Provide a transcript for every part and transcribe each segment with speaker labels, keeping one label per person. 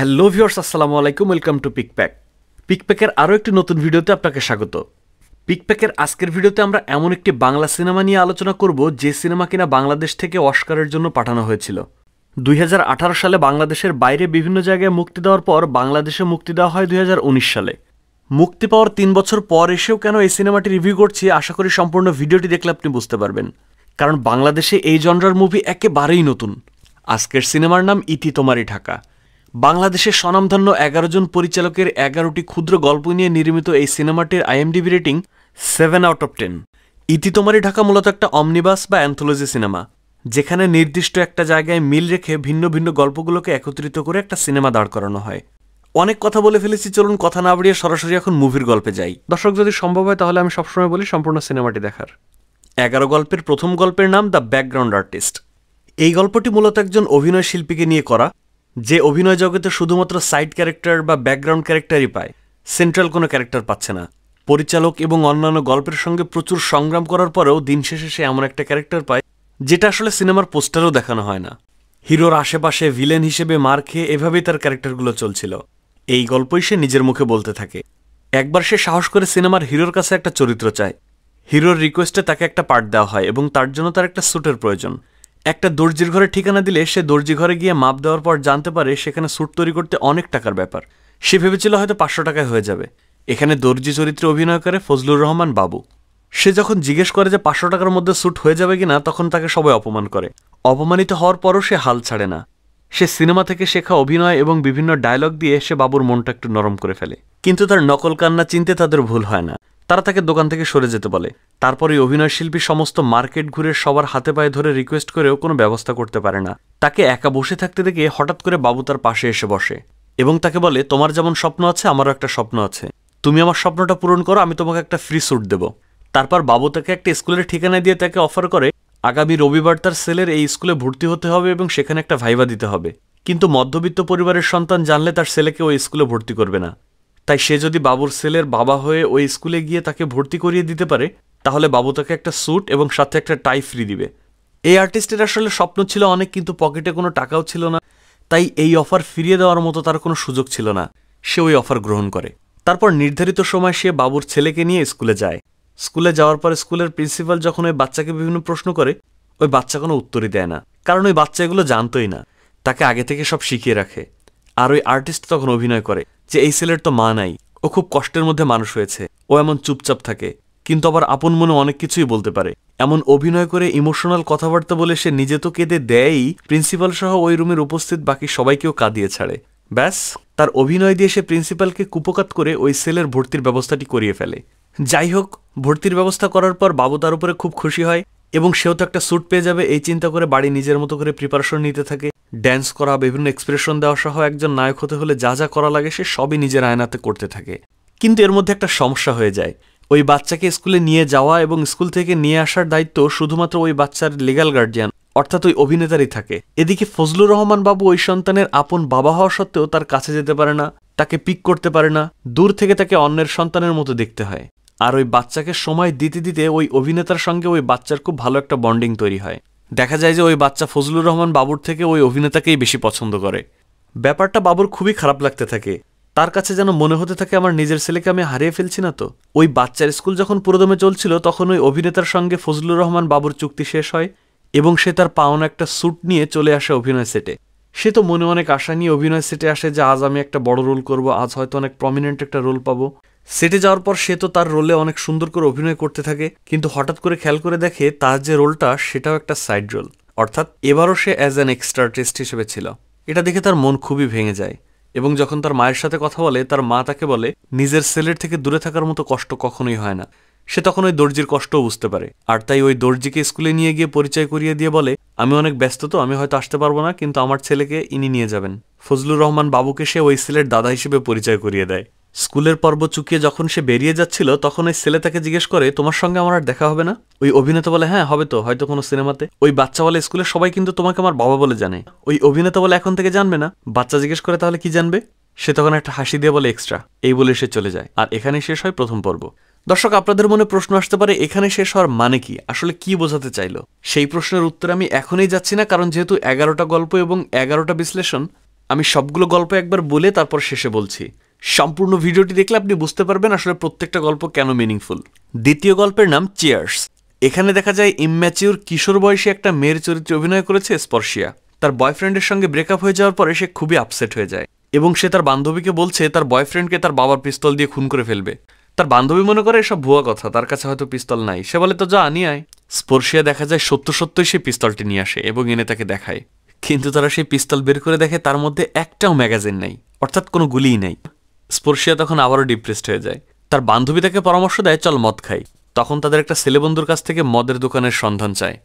Speaker 1: Hello viewers, আসসালামু আলাইকুম। Welcome to পিকপ্যাক। পিকপ্যাকের আরও একটি নতুন ভিডিওতে আপনাকে স্বাগত। পিকপ্যাকের আজকের ভিডিওতে আমরা এমন একটি বাংলা সিনেমা নিয়ে আলোচনা করব যে সিনেমা কিনা বাংলাদেশ থেকে অস্কারের জন্য পাঠানো হয়েছিল। 2018 সালে বাংলাদেশের বাইরে বিভিন্ন জায়গায় মুক্তি দেওয়ার পর বাংলাদেশে মুক্তি দেওয়া হয় 2019 সালে। মুক্তি পাওয়ার 3 বছর পর এসেও কেন এই সিনেমাটি রিভিউ করছি, আশা করি সম্পূর্ণ ভিডিওটি দেখলে আপনি বুঝতে পারবেন। কারণ বাংলাদেশে এই জনরার মুভি একেবারেই নতুন। আজকের সিনেমার নাম ইতি তোমারই ঢাকা। বাংলাদেশের স্বনামধন্য 11 জন পরিচালকের 11টি ক্ষুদ্র গল্প নিয়ে নির্মিত এই সিনেমাটির IMDb রেটিং 7/10। ইতি তোমারই ঢাকা মূলত একটা অমনিবাস বা অ্যান্থোলজি সিনেমা, যেখানে নির্দিষ্ট একটা জায়গায় মিল রেখে ভিন্ন ভিন্ন গল্পগুলোকে একত্রিত করে একটা সিনেমা দাঁড় করানো হয়। অনেক কথা বলে ফেলেছি, চলুন কথা না বাড়িয়ে সরাসরি এখন মুভির গল্পে যাই। দর্শক, যদি সম্ভব হয় তাহলে আমি সবসময় বলি সম্পূর্ণ সিনেমাটি দেখার। 11 গল্পের প্রথম গল্পের নাম দ্য ব্যাকগ্রাউন্ড আর্টিস্ট। এই গল্পটি মূলত একজন অভিনয় শিল্পীকে নিয়ে করা, যে অভিনয় জগতে শুধুমাত্র সাইড ক্যারেক্টার বা ব্যাকগ্রাউন্ড ক্যারেক্টারই পায়, সেন্ট্রাল কোনো ক্যারেক্টার পাচ্ছে না। পরিচালক এবং অন্যান্য গল্পের সঙ্গে প্রচুর সংগ্রাম করার পরেও দিন শেষে সে এমন একটা ক্যারেক্টার পায় যেটা আসলে সিনেমার পোস্টারেও দেখানো হয় না। হিরোর আশেপাশে ভিলেন হিসেবে মার খেয়ে এভাবেই তার ক্যারেক্টারগুলো চলছিল। এই গল্পই সে নিজের মুখে বলতে থাকে। একবার সে সাহস করে সিনেমার হিরোর কাছে একটা চরিত্র চায়। হিরোর রিকোয়েস্টে তাকে একটা পার্ট দেওয়া হয় এবং তার জন্য তার একটা স্যুটের প্রয়োজন। একটা দর্জির ঘরে ঠিকানা দিলে সে দর্জি ঘরে গিয়ে মাপ দেওয়ার পর জানতে পারে সেখানে স্যুট তৈরি করতে অনেক টাকার ব্যাপার। সে ভেবেছিল হয়তো 500 টাকায় হয়ে যাবে। এখানে দর্জি চরিত্রে অভিনয় করে ফজলুর রহমান বাবু। সে যখন জিজ্ঞেস করে যে 500 টাকার মধ্যে স্যুট হয়ে যাবে কিনা, তখন তাকে সবাই অপমান করে। অপমানিত হওয়ার পরও সে হাল ছাড়ে না। সে সিনেমা থেকে শেখা অভিনয় এবং বিভিন্ন ডায়লগ দিয়ে সে বাবুর মনটা একটু নরম করে ফেলে। কিন্তু তার নকল কান্না চিনতে তাদের ভুল হয় না। তারা তাকে দোকান থেকে সরে যেতে বলে। তারপরে অভিনয় শিল্পী সমস্ত মার্কেট ঘুরে সবার হাতে পায়ে ধরে রিকোয়েস্ট করেও কোনো ব্যবস্থা করতে পারে না। তাকে একা বসে থাকতে দেখে হঠাৎ করে বাবু তার পাশে এসে বসে এবং তাকে বলে, তোমার যেমন স্বপ্ন আছে আমারও একটা স্বপ্ন আছে, তুমি আমার স্বপ্নটা পূরণ করো, আমি তোমাকে একটা ফ্রি স্যুট দেবো। তারপর বাবু তাকে একটা স্কুলের ঠিকানা দিয়ে তাকে অফার করে আগামী রবিবার তার ছেলের এই স্কুলে ভর্তি হতে হবে এবং সেখানে একটা ভাইভা দিতে হবে। কিন্তু মধ্যবিত্ত পরিবারের সন্তান জানলে তার ছেলেকে ওই স্কুলে ভর্তি করবে না। তাই সে যদি বাবুর ছেলের বাবা হয়ে ওই স্কুলে গিয়ে তাকে ভর্তি করিয়ে দিতে পারে, তাহলে বাবু তাকে একটা স্যুট এবং সাথে একটা টাই ফ্রি দিবে। এই আর্টিস্টের আসলে স্বপ্ন ছিল অনেক, কিন্তু পকেটে কোনো টাকাও ছিল না। তাই এই অফার ফিরিয়ে দেওয়ার মতো তার কোনো সুযোগ ছিল না। সে ওই অফার গ্রহণ করে। তারপর নির্ধারিত সময় সে বাবুর ছেলেকে নিয়ে স্কুলে যায়। স্কুলে যাওয়ার পর স্কুলের প্রিন্সিপাল যখন ওই বাচ্চাকে বিভিন্ন প্রশ্ন করে, ওই বাচ্চা কোনো উত্তরই দেয় না, কারণ ওই বাচ্চা এগুলো জানতোই না। তাকে আগে থেকে সব শিখিয়ে রাখে। আর ওই আর্টিস্ট তখন অভিনয় করে যে এই ছেলের তো মা নাই, ও খুব কষ্টের মধ্যে মানুষ হয়েছে, ও এমন চুপচাপ থাকে, কিন্তু আবার আপন মনে অনেক কিছুই বলতে পারে। এমন অভিনয় করে ইমোশনাল কথাবার্তা বলে সে নিজে তো কেঁদে দেয়ই, প্রিন্সিপাল সহ ওই রুমের উপস্থিত বাকি সবাইকেও কাঁদিয়ে ছাড়ে। ব্যাস, তার অভিনয় দিয়ে সে প্রিন্সিপালকে কুপকাত করে ওই ছেলের ভর্তির ব্যবস্থাটি করিয়ে ফেলে। যাই হোক, ভর্তির ব্যবস্থা করার পর বাবু তার উপরে খুব খুশি হয় এবং সেও তো একটা স্যুট পেয়ে যাবে এই চিন্তা করে বাড়ি নিজের মতো করে প্রিপারেশন নিতে থাকে। ড্যান্স করা, বিভিন্ন এক্সপ্রেশন দেওয়া সহ একজন নায়ক হতে হলে যা যা করা লাগে সে সবই নিজের আয়নাতে করতে থাকে। কিন্তু এর মধ্যে একটা সমস্যা হয়ে যায়। ওই বাচ্চাকে স্কুলে নিয়ে যাওয়া এবং স্কুল থেকে নিয়ে আসার দায়িত্ব শুধুমাত্র ওই বাচ্চার লিগ্যাল গার্জিয়ান অর্থাৎ ওই অভিনেতারই থাকে। এদিকে ফজলুর রহমান বাবু ওই সন্তানের আপন বাবা হওয়া সত্ত্বেও তার কাছে যেতে পারে না, তাকে পিক করতে পারে না, দূর থেকে তাকে অন্যের সন্তানের মতো দেখতে হয়। আর ওই বাচ্চাকে সময় দিতে দিতে ওই অভিনেতার সঙ্গে ওই বাচ্চার খুব ভালো একটা বন্ডিং তৈরি হয়। দেখা যায় যে ওই বাচ্চা ফজলুর রহমান বাবুর থেকে ওই অভিনেতাকেই বেশি পছন্দ করে। ব্যাপারটা বাবুর খুবই খারাপ লাগতে থাকে। তার কাছে যেন মনে হতে থাকে আমার নিজের ছেলেকে আমি হারিয়ে ফেলছি না তো। ওই বাচ্চার স্কুল যখন পুরোদমে চলছিল তখন ওই অভিনেতার সঙ্গে ফজলুর রহমান বাবুর চুক্তি শেষ হয় এবং সে তার পাওনা একটা স্যুট নিয়ে চলে আসে অভিনয় সেটে। সে তো মনে অনেক আশা নিয়ে অভিনয় সেটে আসে যে আজ আমি একটা বড় রোল করব, আজ হয়তো অনেক প্রমিনেন্ট একটা রোল পাবো। সেটে যাওয়ার পর সে তো তার রোলে অনেক সুন্দর করে অভিনয় করতে থাকে, কিন্তু হঠাৎ করে খেয়াল করে দেখে তার যে রোলটা সেটাও একটা সাইড রোল, অর্থাৎ এবারও সে অ্যাজ অ্যান এক্সট্রা আর্টিস্ট হিসেবে ছিল। এটা দেখে তার মন খুবই ভেঙে যায় এবং যখন তার মায়ের সাথে কথা বলে, তার মা তাকে বলে নিজের ছেলের থেকে দূরে থাকার মতো কষ্ট কখনোই হয় না। সে তখন ওই দর্জির কষ্টও বুঝতে পারে, আর তাই ওই দর্জিকে স্কুলে নিয়ে গিয়ে পরিচয় করিয়ে দিয়ে বলে, আমি অনেক ব্যস্ত তো, আমি হয়তো আসতে পারবো না, কিন্তু আমার ছেলেকে ইনি নিয়ে যাবেন। ফজলুর রহমান বাবুকে সে ওই ছেলের দাদা হিসেবে পরিচয় করিয়ে দেয়। স্কুলের পর্ব চুকিয়ে যখন সে বেরিয়ে যাচ্ছিল তখন ওই ছেলে তাকে জিজ্ঞেস করে, তোমার সঙ্গে আমার আর দেখা হবে না? ওই অভিনেতা বলে, হ্যাঁ হবে তো, হয়তো কোনো সিনেমাতে। ওই বাচ্চা বলে, স্কুলের সবাই কিন্তু তোমাকে আমার বাবা বলে জানে। ওই অভিনেতা বলে, এখন থেকে জানবে না। বাচ্চা জিজ্ঞেস করে, তাহলে কি জানবে? সে তখন একটা হাসি দিয়ে বলে, এক্সট্রা। এই বলে সে চলে যায়। আর এখানেই শেষ হয় প্রথম পর্ব। দর্শক, আপনাদের মনে প্রশ্ন আসতে পারে এখানে শেষ হওয়ার মানে কি, আসলে কি বোঝাতে চাইলো? সেই প্রশ্নের উত্তরে আমি এখনই যাচ্ছি না, কারণ যেহেতু 11টা গল্প এবং 11টা বিশ্লেষণ, আমি সবগুলো গল্প একবার বলে তারপর শেষে বলছি। সম্পূর্ণ ভিডিওটি দেখলে আপনি বুঝতে পারবেন আসলে প্রত্যেকটা গল্প কেন মিনিংফুল। দ্বিতীয় গল্পের নাম চিয়ার্স। এখানে দেখা যায় ইম্যাচিউর কিশোর বয়সী একটা মেয়ের চরিত্রে অভিনয় করেছে স্পর্শিয়া। তার বয়ফ্রেন্ডের সঙ্গে ব্রেকআপ হয়ে যাওয়ার পরে সে খুবই আপসেট হয়ে যায় এবং সে তার বান্ধবীকে বলছে তার বয়ফ্রেন্ডকে তার বাবার পিস্তল দিয়ে খুন করে ফেলবে। তার বান্ধবী মনে করে এসব ভুয়া কথা, তার কাছে হয়তো পিস্তল নাই। সে বলে তো যা নিয়ে আয়। স্পর্শিয়া দেখা যায় সত্যই সেই পিস্তলটি নিয়ে আসে এবং এনে তাকে দেখায়, কিন্তু তারা সেই পিস্তল বের করে দেখে তার মধ্যে একটাও ম্যাগাজিন নাই, অর্থাৎ কোনো গুলিই নাই। স্পর্শিয়া তখন আবারও ডিপ্রেসড হয়ে যায়। তার বান্ধবী তাকে পরামর্শ দেয় চল মদ খাই। তখন তাদের একটা ছেলেবন্ধুর কাছ থেকে মদের দোকানের সন্ধান চায়।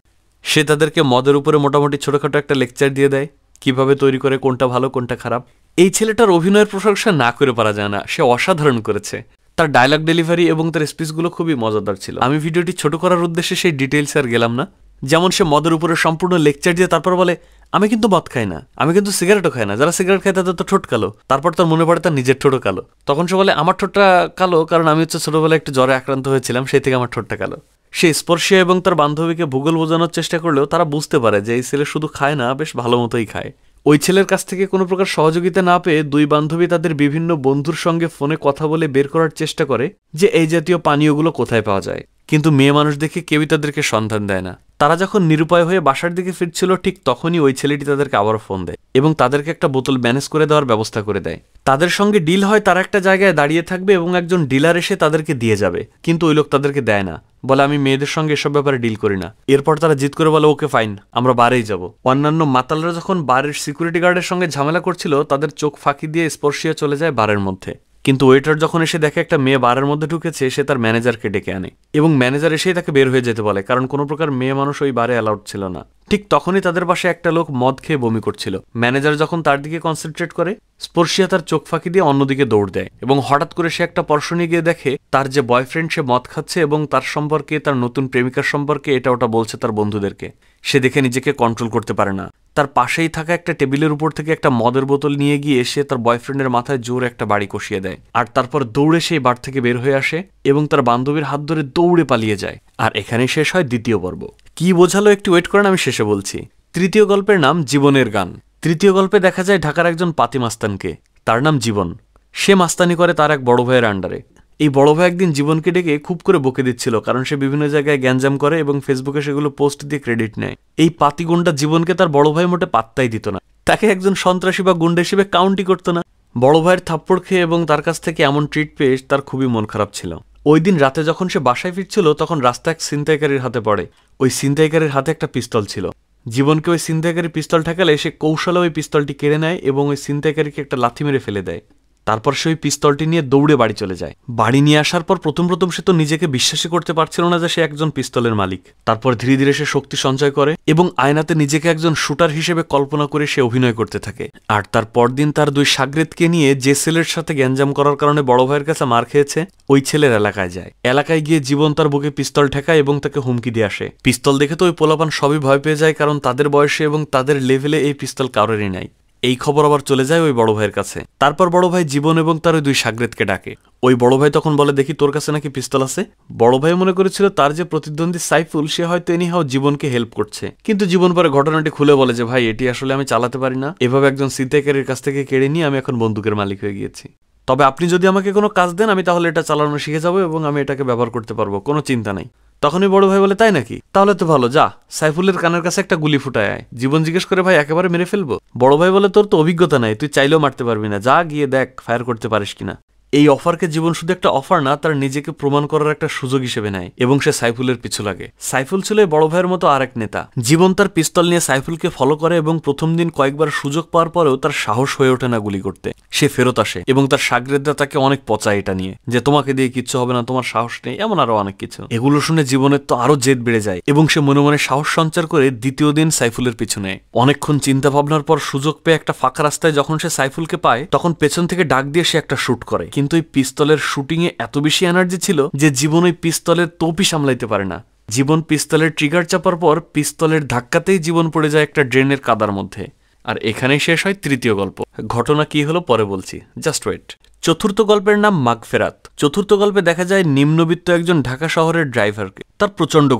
Speaker 1: সে তাদেরকে মদের উপরে মোটামুটি ছোটখাটো একটা লেকচার দিয়ে দেয়, কিভাবে তৈরি করে, কোনটা ভালো কোনটা খারাপ। এই ছেলেটার অভিনয়ের প্রশংসা না করে পারা যায় না, সে অসাধারণ করেছে। তার ডায়লগ ডেলিভারি এবং তার স্পিচগুলো খুবই মজাদার ছিল। আমি ভিডিওটি ছোট করার উদ্দেশ্যে সেই ডিটেইলসে আর গেলাম না। যেমন সে মদের উপরে সম্পূর্ণ লেকচার দিয়ে তারপর বলে আমি কিন্তু মদ খাই না, আমি কিন্তু সিগারেটও খাই না, যারা সিগারেট খায় তাদের তো ঠোঁট কালো। তারপর তার মনে পড়ে তার নিজের ঠোঁটও কালো। তখন সে বলে আমার ঠোঁটটা কালো কারণ আমি ছোটবেলায় একটু জ্বরে আক্রান্ত হয়েছিলাম, সেই থেকে আমার ঠোঁটটা কালো। সে স্পর্শিয়া এবং তার বান্ধবীকে ভূগোল বোঝানোর চেষ্টা করলেও তারা বুঝতে পারে যে এই ছেলে শুধু খায় না, বেশ ভালো মতোই খায়। ওই ছেলের কাছ থেকে কোনো প্রকার সহযোগিতা না পেয়ে দুই বান্ধবী তাদের বিভিন্ন বন্ধুর সঙ্গে ফোনে কথা বলে বের করার চেষ্টা করে যে এই জাতীয় পানীয়গুলো কোথায় পাওয়া যায়, কিন্তু মেয়ে মানুষ দেখে কেউই তাদেরকে সন্ধান দেয় না। তারা যখন নিরুপায় হয়ে বাসার দিকে ফিরছিল ঠিক তখনই ওই ছেলেটি তাদেরকে আবারও ফোন দেয় এবং তাদেরকে একটা বোতল ম্যানেজ করে দেওয়ার ব্যবস্থা করে দেয়। তাদের সঙ্গে ডিল হয় তারা একটা জায়গায় দাঁড়িয়ে থাকবে এবং একজন ডিলার এসে তাদেরকে দিয়ে যাবে, কিন্তু ওই লোক তাদেরকে দেয় না, বলে আমি মেয়েদের সঙ্গে এসব ব্যাপারে ডিল করি না। এরপর তারা জিদ করে বলে ওকে ফাইন, আমরা বারেই যাব। অন্যান্য মাতালরা যখন বারের সিকিউরিটি গার্ডের সঙ্গে ঝামেলা করছিল তাদের চোখ ফাঁকি দিয়ে স্পর্শিয়া চলে যায় বারের মধ্যে। কিন্তু ওয়েটার যখন এসে দেখে একটা মেয়ে বারের মধ্যে ঢুকেছে, সে তার ম্যানেজারকে ডেকে আনে এবং ম্যানেজার এসেই তাকে বের হয়ে যেতে বলে, কারণ কোনো প্রকার মেয়ে মানুষ ওই বারে অ্যালাউড ছিল না। ঠিক তখনই তাদের পাশে একটা লোক মদ খেয়ে বমি করছিল। ম্যানেজার যখন তার দিকে কনসেন্ট্রেট করে, স্পর্শিয়া তার চোখ ফাঁকি দিয়ে অন্যদিকে দৌড় দেয় এবং হঠাৎ করে সে একটা পর্ষণে গিয়ে দেখে তার যে বয়ফ্রেন্ড সে মদ খাচ্ছে এবং তার সম্পর্কে, তার নতুন প্রেমিকার সম্পর্কে এটা ওটা বলছে তার বন্ধুদেরকে। সে দেখে নিজেকে কন্ট্রোল করতে পারে না। তার পাশেই থাকা একটা টেবিলের উপর থেকে একটা মদের বোতল নিয়ে গিয়ে সে তার বয়ফ্রেন্ডের মাথায় জোর একটা বাড়ি কষিয়ে দেয়, আর তারপর দৌড়ে সেই বার থেকে বের হয়ে আসে এবং তার বান্ধবীর হাত ধরে দৌড়ে পালিয়ে যায়। আর এখানেই শেষ হয় দ্বিতীয় পর্ব। কি বোঝালো একটু ওয়েট করেন, আমি শেষে বলছি। তৃতীয় গল্পের নাম জীবনের গান। তৃতীয় গল্পে দেখা যায় ঢাকার একজন পাতি মাস্তানকে, তার নাম জীবন। সে মাস্তানি করে তার এক বড় ভাইয়ের আন্ডারে। এই বড় ভাই একদিন জীবনকে ডেকে খুব করে বকে দিচ্ছিল, কারণ সে বিভিন্ন জায়গায় গ্যাঞ্জাম করে এবং ফেসবুকে সেগুলো পোস্ট দিয়ে ক্রেডিট নেয়। এই পাতি গুন্ডা জীবনকে তার বড় ভাই মোটে পাত্তাই দিত না, তাকে একজন সন্ত্রাসী বা গুন্ডা হিসেবে কাউন্টই করতো না। বড় ভাইয়ের থাপ্পড় খেয়ে এবং তার কাছ থেকে এমন ট্রিট পেয়ে তার খুবই মন খারাপ ছিল। ওই দিন রাতে যখন সে বাসায় ফিরছিল তখন রাস্তা এক ছিনতাইকারীর হাতে পড়ে। ওই ছিনতাইকারীর হাতে একটা পিস্তল ছিল। জীবনকে ওই ছিনতাইকারী পিস্তল ঠেকালে সে কৌশলে ওই পিস্তলটি কেড়ে নেয় এবং ওই ছিনতাইকারীকে একটা লাথি মেরে ফেলে দেয়। তারপর সে ওই পিস্তলটি নিয়ে দৌড়ে বাড়ি চলে যায়। বাড়ি নিয়ে আসার পর প্রথম সে তো নিজেকে বিশ্বাসই করতে পারছিল না যে সে একজন পিস্তলের মালিক। তারপর ধীরে ধীরে সে শক্তি সঞ্চয় করে এবং আয়নাতে নিজেকে একজন শুটার হিসেবে কল্পনা করে সে অভিনয় করতে থাকে। আর তার পরদিন তার দুই সাগরেদকে নিয়ে যে ছেলের সাথে গ্যাঞ্জাম করার কারণে বড় ভাইয়ের কাছে মার খেয়েছে ওই ছেলের এলাকায় যায়। এলাকায় গিয়ে জীবন তার বুকে পিস্তল ঠেকায় এবং তাকে হুমকি দিয়ে আসে। পিস্তল দেখে তো ওই পোলাপান সবই ভয় পেয়ে যায়, কারণ তাদের বয়সে এবং তাদের লেভেলে এই পিস্তল কারোরই নাই। এই খবর আবার চলে যায় ওই বড় ভাইয়ের কাছে। তারপর বড় ভাই জীবন এবং তার ওই দুই সাগরেদকে ডাকে। ওই বড় ভাই তখন বলে দেখি তোর কাছে নাকি পিস্তল আছে। বড় ভাই মনে করেছিল তার যে প্রতিদ্বন্দ্বী সাইফুল সে হয়তো এনিহাও জীবনকে হেল্প করছে, কিন্তু জীবন পরে ঘটনাটি খুলে বলে যে ভাই এটি আসলে আমি চালাতে পারি না, এভাবে একজন ছিনতাইকারীর কাছ থেকে কেড়ে নিয়ে আমি এখন বন্দুকের মালিক হয়ে গিয়েছি। তবে আপনি যদি আমাকে কোনো কাজ দেন আমি তাহলে এটা চালানো শিখে যাবো এবং আমি এটাকে ব্যবহার করতে পারবো, কোনো চিন্তা নাই। তখনই বড় ভাই বলে তাই নাকি, তাহলে তো ভালো, যা সাইফুলের কানের কাছে একটা গুলি ফুটায় আয়। জীবন জিজ্ঞেস করে ভাই একেবারে মেরে ফেলবো? বড় ভাই বলে তোর তো অভিজ্ঞতা নাই, তুই চাইলেও মারতে পারবি না, যা গিয়ে দেখ ফায়ার করতে পারিস কিনা। এই অফারকে জীবন শুধু একটা অফার না, তার নিজেকে প্রমাণ করার একটা সুযোগ হিসেবে নেয় এবং সে সাইফুলের পিছু লাগে। সাইফুল ছিল বড় ভাইয়ের মতো আরেক নেতা। জীবন তার পিস্তল নিয়ে সাইফুলকে ফলো করে এবং প্রথম দিন কয়েকবার সুযোগ পাওয়ার পরেও তার সাহস হয়ে ওঠে না গুলি করতে। সে ফেরত আসে এবং তার সাগরেদরা তাকে অনেক পচায় এটা নিয়ে, যে তোমাকে দিয়ে কিচ্ছু হবে না, তোমার সাহস নেই, এমন আরো অনেক কিছু। এগুলো শুনে জীবনের তো আরো জেদ বেড়ে যায় এবং সে মনে মনে সাহস সঞ্চার করে দ্বিতীয় দিন সাইফুলের পিছু নেয়। অনেকক্ষণ চিন্তা ভাবনার পর সুযোগ পেয়ে একটা ফাঁকা রাস্তায় যখন সে সাইফুলকে পায় তখন পেছন থেকে ডাক দিয়ে সে একটা শুট করে, কিন্তু এই পিস্তলের শুটিং এ এত বেশি এনার্জি ছিল যে জীবন ওই পিস্তলের তোপই সামলাইতে পারে না। জীবন পিস্তলের ট্রিগার চাপার পর পিস্তলের ধাক্কাতেই জীবন পড়ে যায় একটা ড্রেনের কাদার মধ্যে। আর এখানেই শেষ হয় তৃতীয় গল্প। ঘটনা কি হলো পরে বলছি, জাস্ট ওয়েট। চতুর্থ গল্পের নাম মাগফেরাত। চতুর্থ গল্পে দেখা যায় নিম্নবিত্ত একজন ঢাকা শহরের ড্রাইভারকে। তার প্রচণ্ড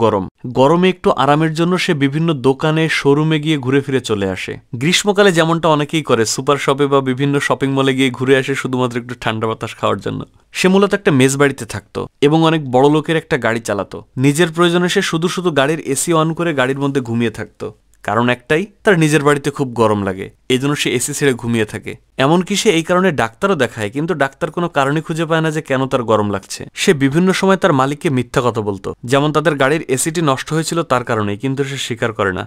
Speaker 1: গরমে একটু আরামের জন্য সে বিভিন্ন দোকানে শোরুমে গিয়ে ঘুরে ফিরে চলে আসে। গ্রীষ্মকালে যেমনটা অনেকেই করে, সুপার শপে বা বিভিন্ন শপিং মলে গিয়ে ঘুরে আসে শুধুমাত্র একটু ঠান্ডা বাতাস খাওয়ার জন্য। সে মূলত একটা মেস বাড়িতে থাকতো এবং অনেক বড় লোকের একটা গাড়ি চালাতো। নিজের প্রয়োজনে সে শুধু শুধু গাড়ির এসি অন করে গাড়ির মধ্যে ঘুমিয়ে থাকতো। কারণ একটাই, তার নিজের বাড়িতে খুব গরম লাগে, এই জন্য সে এসি ছেড়ে ঘুমিয়ে থাকে। এমনকি সে এই কারণে ডাক্তারও দেখায়, কিন্তু ডাক্তার কোনো কারণে খুঁজে পায় না যে কেন তার গরম লাগছে। সে বিভিন্ন সময় তার মালিককে মিথ্যা কথা বলতো, যেমন তাদের গাড়ির এসিটি নষ্ট হয়েছিল তার কারণেই, কিন্তু সে স্বীকার করে না।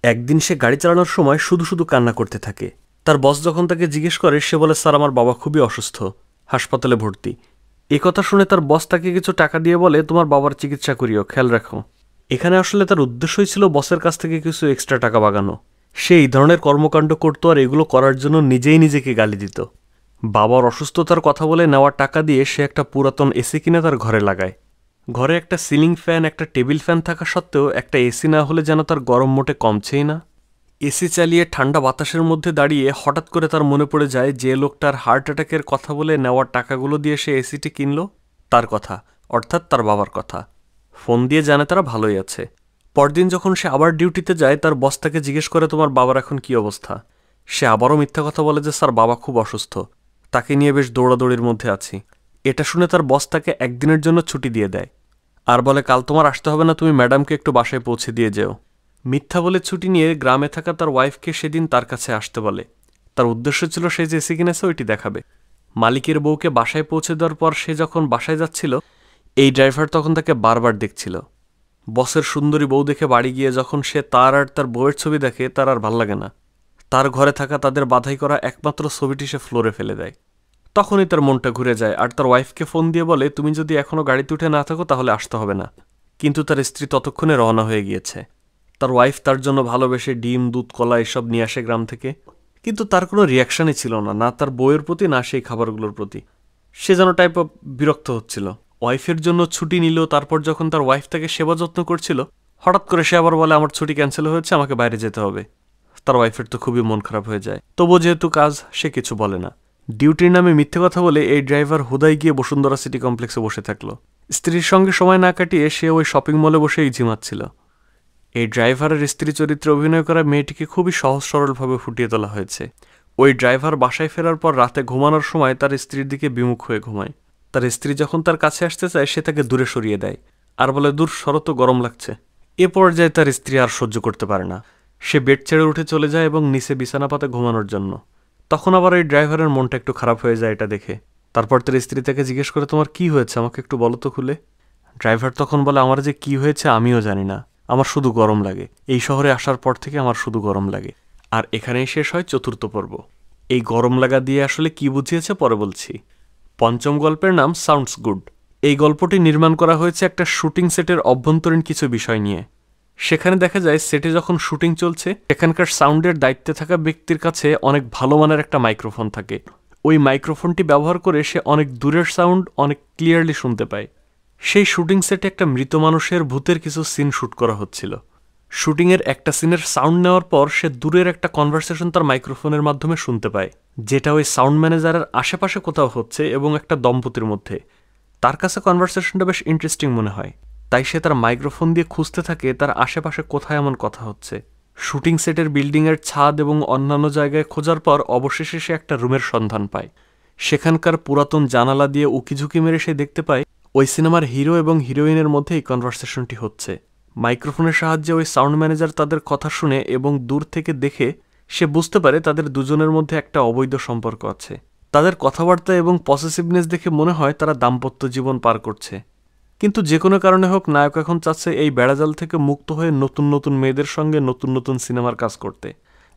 Speaker 1: একদিন সে গাড়ি চালানোর সময় শুধু শুধু কান্না করতে থাকে। তার বস যখন তাকে জিজ্ঞেস করে, সে বলে, স্যার আমার বাবা খুবই অসুস্থ, হাসপাতালে ভর্তি। কথা শুনে তার বস তাকে কিছু টাকা দিয়ে বলে, তোমার বাবার চিকিৎসা করিও, খেয়াল রাখো। এখানে আসলে তার উদ্দেশ্যই ছিল বসের কাছ থেকে কিছু এক্সট্রা টাকা বাগানো। সে এই ধরনের কর্মকাণ্ড করতো আর এগুলো করার জন্য নিজেই নিজেকে গালি দিত। বাবার অসুস্থতার কথা বলে নেওয়া টাকা দিয়ে সে একটা পুরাতন এসি কিনে তার ঘরে লাগায়। ঘরে একটা সিলিং ফ্যান, একটা টেবিল ফ্যান থাকা সত্ত্বেও একটা এসি না হলে যেন তার গরম মোটে কমছেই না। এসি চালিয়ে ঠান্ডা বাতাসের মধ্যে দাঁড়িয়ে হঠাৎ করে তার মনে পড়ে যায় যে লোকটার হার্ট অ্যাটাকের কথা বলে নেওয়ার টাকাগুলো দিয়ে সে এসিটি কিনল, তার কথা, অর্থাৎ তার বাবার কথা। ফোন দিয়ে জানে তারা ভালোই আছে। পরদিন যখন সে আবার ডিউটিতে যায়, তার বস তাকে জিজ্ঞেস করে, তোমার বাবার এখন কি অবস্থা? সে আবারও মিথ্যা কথা বলে যে স্যার বাবা খুব অসুস্থ, তাকে নিয়ে বেশ দৌড়াদৌড়ির মধ্যে আছি। এটা শুনে তার বস তাকে একদিনের জন্য ছুটি দিয়ে দেয় আর বলে, কাল তোমার আসতে হবে না, তুমি ম্যাডামকে একটু বাসায় পৌঁছে দিয়ে যেও। মিথ্যা বলে ছুটি নিয়ে গ্রামে থাকা তার ওয়াইফকে সেদিন তার কাছে আসতে বলে। তার উদ্দেশ্য ছিল সে যে এসি কিনেছে ওইটি দেখাবে। মালিকের বউকে বাসায় পৌঁছে দেওয়ার পর সে যখন বাসায় যাচ্ছিল, এই ড্রাইভার তখন তাকে বারবার দেখছিল। বসের সুন্দরী বউ দেখে বাড়ি গিয়ে যখন সে তার আর তার বউয়ের ছবি দেখে, তার আর ভাল লাগে না। তার ঘরে থাকা তাদের বাধাই করা একমাত্র ছবিটি সে ফ্লোরে ফেলে দেয়। তখনই তার মনটা ঘুরে যায় আর তার ওয়াইফকে ফোন দিয়ে বলে, তুমি যদি এখনও গাড়িতে উঠে না থাকো তাহলে আসতে হবে না। কিন্তু তার স্ত্রী ততক্ষণে রওনা হয়ে গিয়েছে। তার ওয়াইফ তার জন্য ভালোবেসে ডিম, দুধ, কলা এসব নিয়ে আসে গ্রাম থেকে, কিন্তু তার কোনো রিয়াকশানই ছিল না, না তার বউয়ের প্রতি না সেই খাবারগুলোর প্রতি। সে যেন টাইপ অফ বিরক্ত হচ্ছিল। ওয়াইফের জন্য ছুটি নিল, তারপর যখন তার ওয়াইফ তাকে সেবা যত্ন করছিল, হঠাৎ করে সে আবার বলে, আমার ছুটি ক্যান্সেল হয়েছে, আমাকে বাইরে যেতে হবে। তার ওয়াইফের তো খুবই মন খারাপ হয়ে যায়। তবুও যেহেতু কাজ, সে কিছু বলে না। ডিউটির নামে মিথ্যে কথা বলে এই ড্রাইভার হুদাই গিয়ে বসুন্ধরা সিটি কমপ্লেক্সে বসে থাকলো। স্ত্রীর সঙ্গে সময় না কাটিয়ে সে ওই শপিং মলে বসেই ঝিমাচ্ছিল। এই ড্রাইভারের স্ত্রী চরিত্রে অভিনয় করা মেয়েটিকে খুবই সহজ সরলভাবে ফুটিয়ে তোলা হয়েছে। ওই ড্রাইভার বাসায় ফেরার পর রাতে ঘুমানোর সময় তার স্ত্রীর দিকে বিমুখ হয়ে ঘুমায়। তার স্ত্রী যখন তার কাছে আসতে চায়, সে তাকে দূরে সরিয়ে দেয় আর বলে, দূর সরো তো, গরম লাগছে। এ পর্যায়ে তার স্ত্রী আর সহ্য করতে পারে না। সে বেড ছেড়ে উঠে চলে যায় এবং নিচে বিছানা পাতে ঘুমানোর জন্য। তখন আবার এই ড্রাইভারের মনটা একটু খারাপ হয়ে যায় এটা দেখে। তারপর তার স্ত্রী তাকে জিজ্ঞেস করে, তোমার কি হয়েছে, আমাকে একটু বলো তো খুলে। ড্রাইভার তখন বলে, আমার যে কি হয়েছে আমিও জানি না, আমার শুধু গরম লাগে। এই শহরে আসার পর থেকে আমার শুধু গরম লাগে। আর এখানেই শেষ হয় চতুর্থ পর্ব। এই গরম লাগা দিয়ে আসলে কি বুঝিয়েছে পরে বলছি। পঞ্চম গল্পের নাম সাউন্ডস গুড। এই গল্পটি নির্মাণ করা হয়েছে একটা শুটিং সেটের অভ্যন্তরীণ কিছু বিষয় নিয়ে। সেখানে দেখা যায় সেটে যখন শুটিং চলছে, এখানকার সাউন্ডের দায়িত্বে থাকা ব্যক্তির কাছে অনেক ভালো মানের একটা মাইক্রোফোন থাকে। ওই মাইক্রোফোনটি ব্যবহার করে সে অনেক দূরের সাউন্ড অনেক ক্লিয়ারলি শুনতে পায়। সেই শুটিং সেটে একটা মৃত মানুষের ভূতের কিছু সিন শ্যুট করা হচ্ছিল। শুটিংয়ের একটা সিনের সাউন্ড নেওয়ার পর সে দূরের একটা কনভারসেশন তার মাইক্রোফোনের মাধ্যমে শুনতে পায়, যেটা ওই সাউন্ড ম্যানেজারের আশেপাশে কোথাও হচ্ছে এবং একটা দম্পতির মধ্যে। তার কাছে কনভারসেশনটা বেশ ইন্টারেস্টিং মনে হয়, তাই সে তার মাইক্রোফোন দিয়ে খুঁজতে থাকে তার আশেপাশে কোথায় এমন কথা হচ্ছে। শুটিং সেটের বিল্ডিংয়ের ছাদ এবং অন্যান্য জায়গায় খোঁজার পর অবশেষে সে একটা রুমের সন্ধান পায়। সেখানকার পুরাতন জানালা দিয়ে উকিঝুঁকি মেরে সে দেখতে পায় ওই সিনেমার হিরো এবং হিরোইনের মধ্যে এই কনভারসেশনটি হচ্ছে। মাইক্রোফোনের সাহায্যে ওই সাউন্ড ম্যানেজার তাদের কথা শুনে এবং দূর থেকে দেখে সে বুঝতে পারে তাদের দুজনের মধ্যে একটা অবৈধ সম্পর্ক আছে। তাদের কথাবার্তা এবং পসেসিভনেস দেখে মনে হয় তারা দাম্পত্য জীবন পার করছে। কিন্তু যে কোনো কারণে হোক, নায়ক এখন চাচ্ছে এই বেড়াজাল থেকে মুক্ত হয়ে নতুন নতুন মেয়েদের সঙ্গে নতুন নতুন সিনেমার কাজ করতে,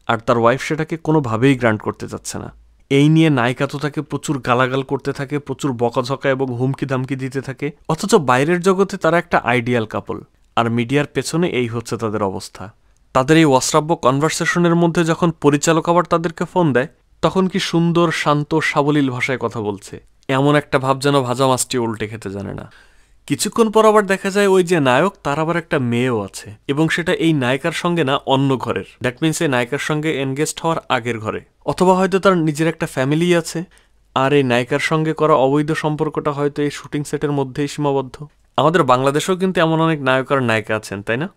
Speaker 1: আর তার ওয়াইফ সেটাকে কোনোভাবেই গ্রান্ট করতে চাচ্ছে না। এই নিয়ে নায়িকা তো তাকে প্রচুর গালাগাল করতে থাকে, প্রচুর বকাঝকা এবং হুমকি ধামকি দিতে থাকে, অথচ বাইরের জগতে তারা একটা আইডিয়াল কাপল, আর মিডিয়ার পেছনে এই হচ্ছে তাদের অবস্থা। তাদের এই অশ্রাব্য কনভারসেশনের মধ্যে যখন পরিচালক আবার তাদেরকে ফোন দেয়, তখন কি সুন্দর, শান্ত, সাবলীল ভাষায় কথা বলছে, এমন একটা ভাব যেন ভাজা মাছটি উল্টে খেতে জানে না। কিছুক্ষণ পর আবার দেখা যায় ওই যে নায়ক, তার আবার একটা মেয়েও আছে, এবং সেটা এই নায়িকার সঙ্গে না, অন্য ঘরের। দ্যাট মিনস এই নায়িকার সঙ্গে এনগেজড হওয়ার আগের ঘরে, অথবা হয়তো তার নিজের একটা ফ্যামিলি আছে। আর এই নায়িকার সঙ্গে করা অবৈধ সম্পর্কটা হয়তো এই শুটিং সেটের মধ্যেই সীমাবদ্ধ। আমাদের বাংলাদেশেও কিন্তু এমন অনেক নায়ক আর নায়িকা আছেন, তাই না?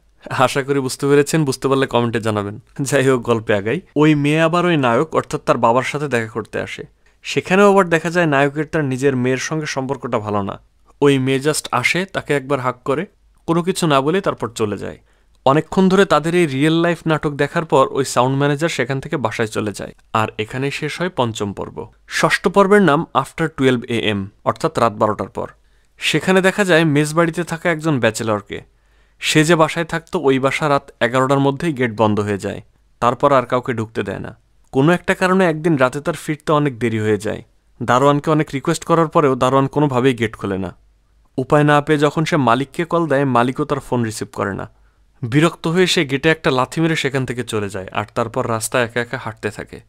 Speaker 1: আশা করি বুঝতে পেরেছেন, বুঝতে পারলে কমেন্টে জানাবেন। যাই হোক, গল্পে আগাই। ওই মেয়ে আবার ওই নায়ক অর্থাৎ তার বাবার সাথে দেখা করতে আসে। সেখানেও আবার দেখা যায় নায়কের তার নিজের মেয়ের সঙ্গে সম্পর্কটা ভালো না। ওই মেয়ে জাস্ট আসে, তাকে একবার হাক করে, কোনো কিছু না বলে তারপর চলে যায়। অনেকক্ষণ ধরে তাদের এই রিয়েল লাইফ নাটক দেখার পর ওই সাউন্ড ম্যানেজার সেখান থেকে বাসায় চলে যায়। আর এখানেই শেষ হয় পঞ্চম পর্ব। ষষ্ঠ পর্বের নাম আফটার 12 AM, অর্থাৎ রাত 12টার পর। সেখানে দেখা যায় মেজবাড়িতে থাকা একজন ব্যাচেলরকে। সে যে বাসায় থাকতো ওই বাসা রাত 11টার মধ্যেই গেট বন্ধ হয়ে যায়। তারপর আর কাউকে ঢুকতে দেয় না। কোনো একটা কারণে একদিন রাতে তার ফিরতে অনেক দেরি হয়ে যায়। দারোয়ানকে অনেক রিকোয়েস্ট করার পরেও দারোয়ান কোনোভাবেই গেট খোলে না। উপায় না পেয়ে যখন সে মালিককে কল দেয়, মালিকও তার ফোন রিসিভ করে না। বিরক্ত হয়ে সে গেটে একটা লাথি মেরে সেখান থেকে চলে যায় আর তারপর রাস্তায় একা একা হাঁটতে থাকে।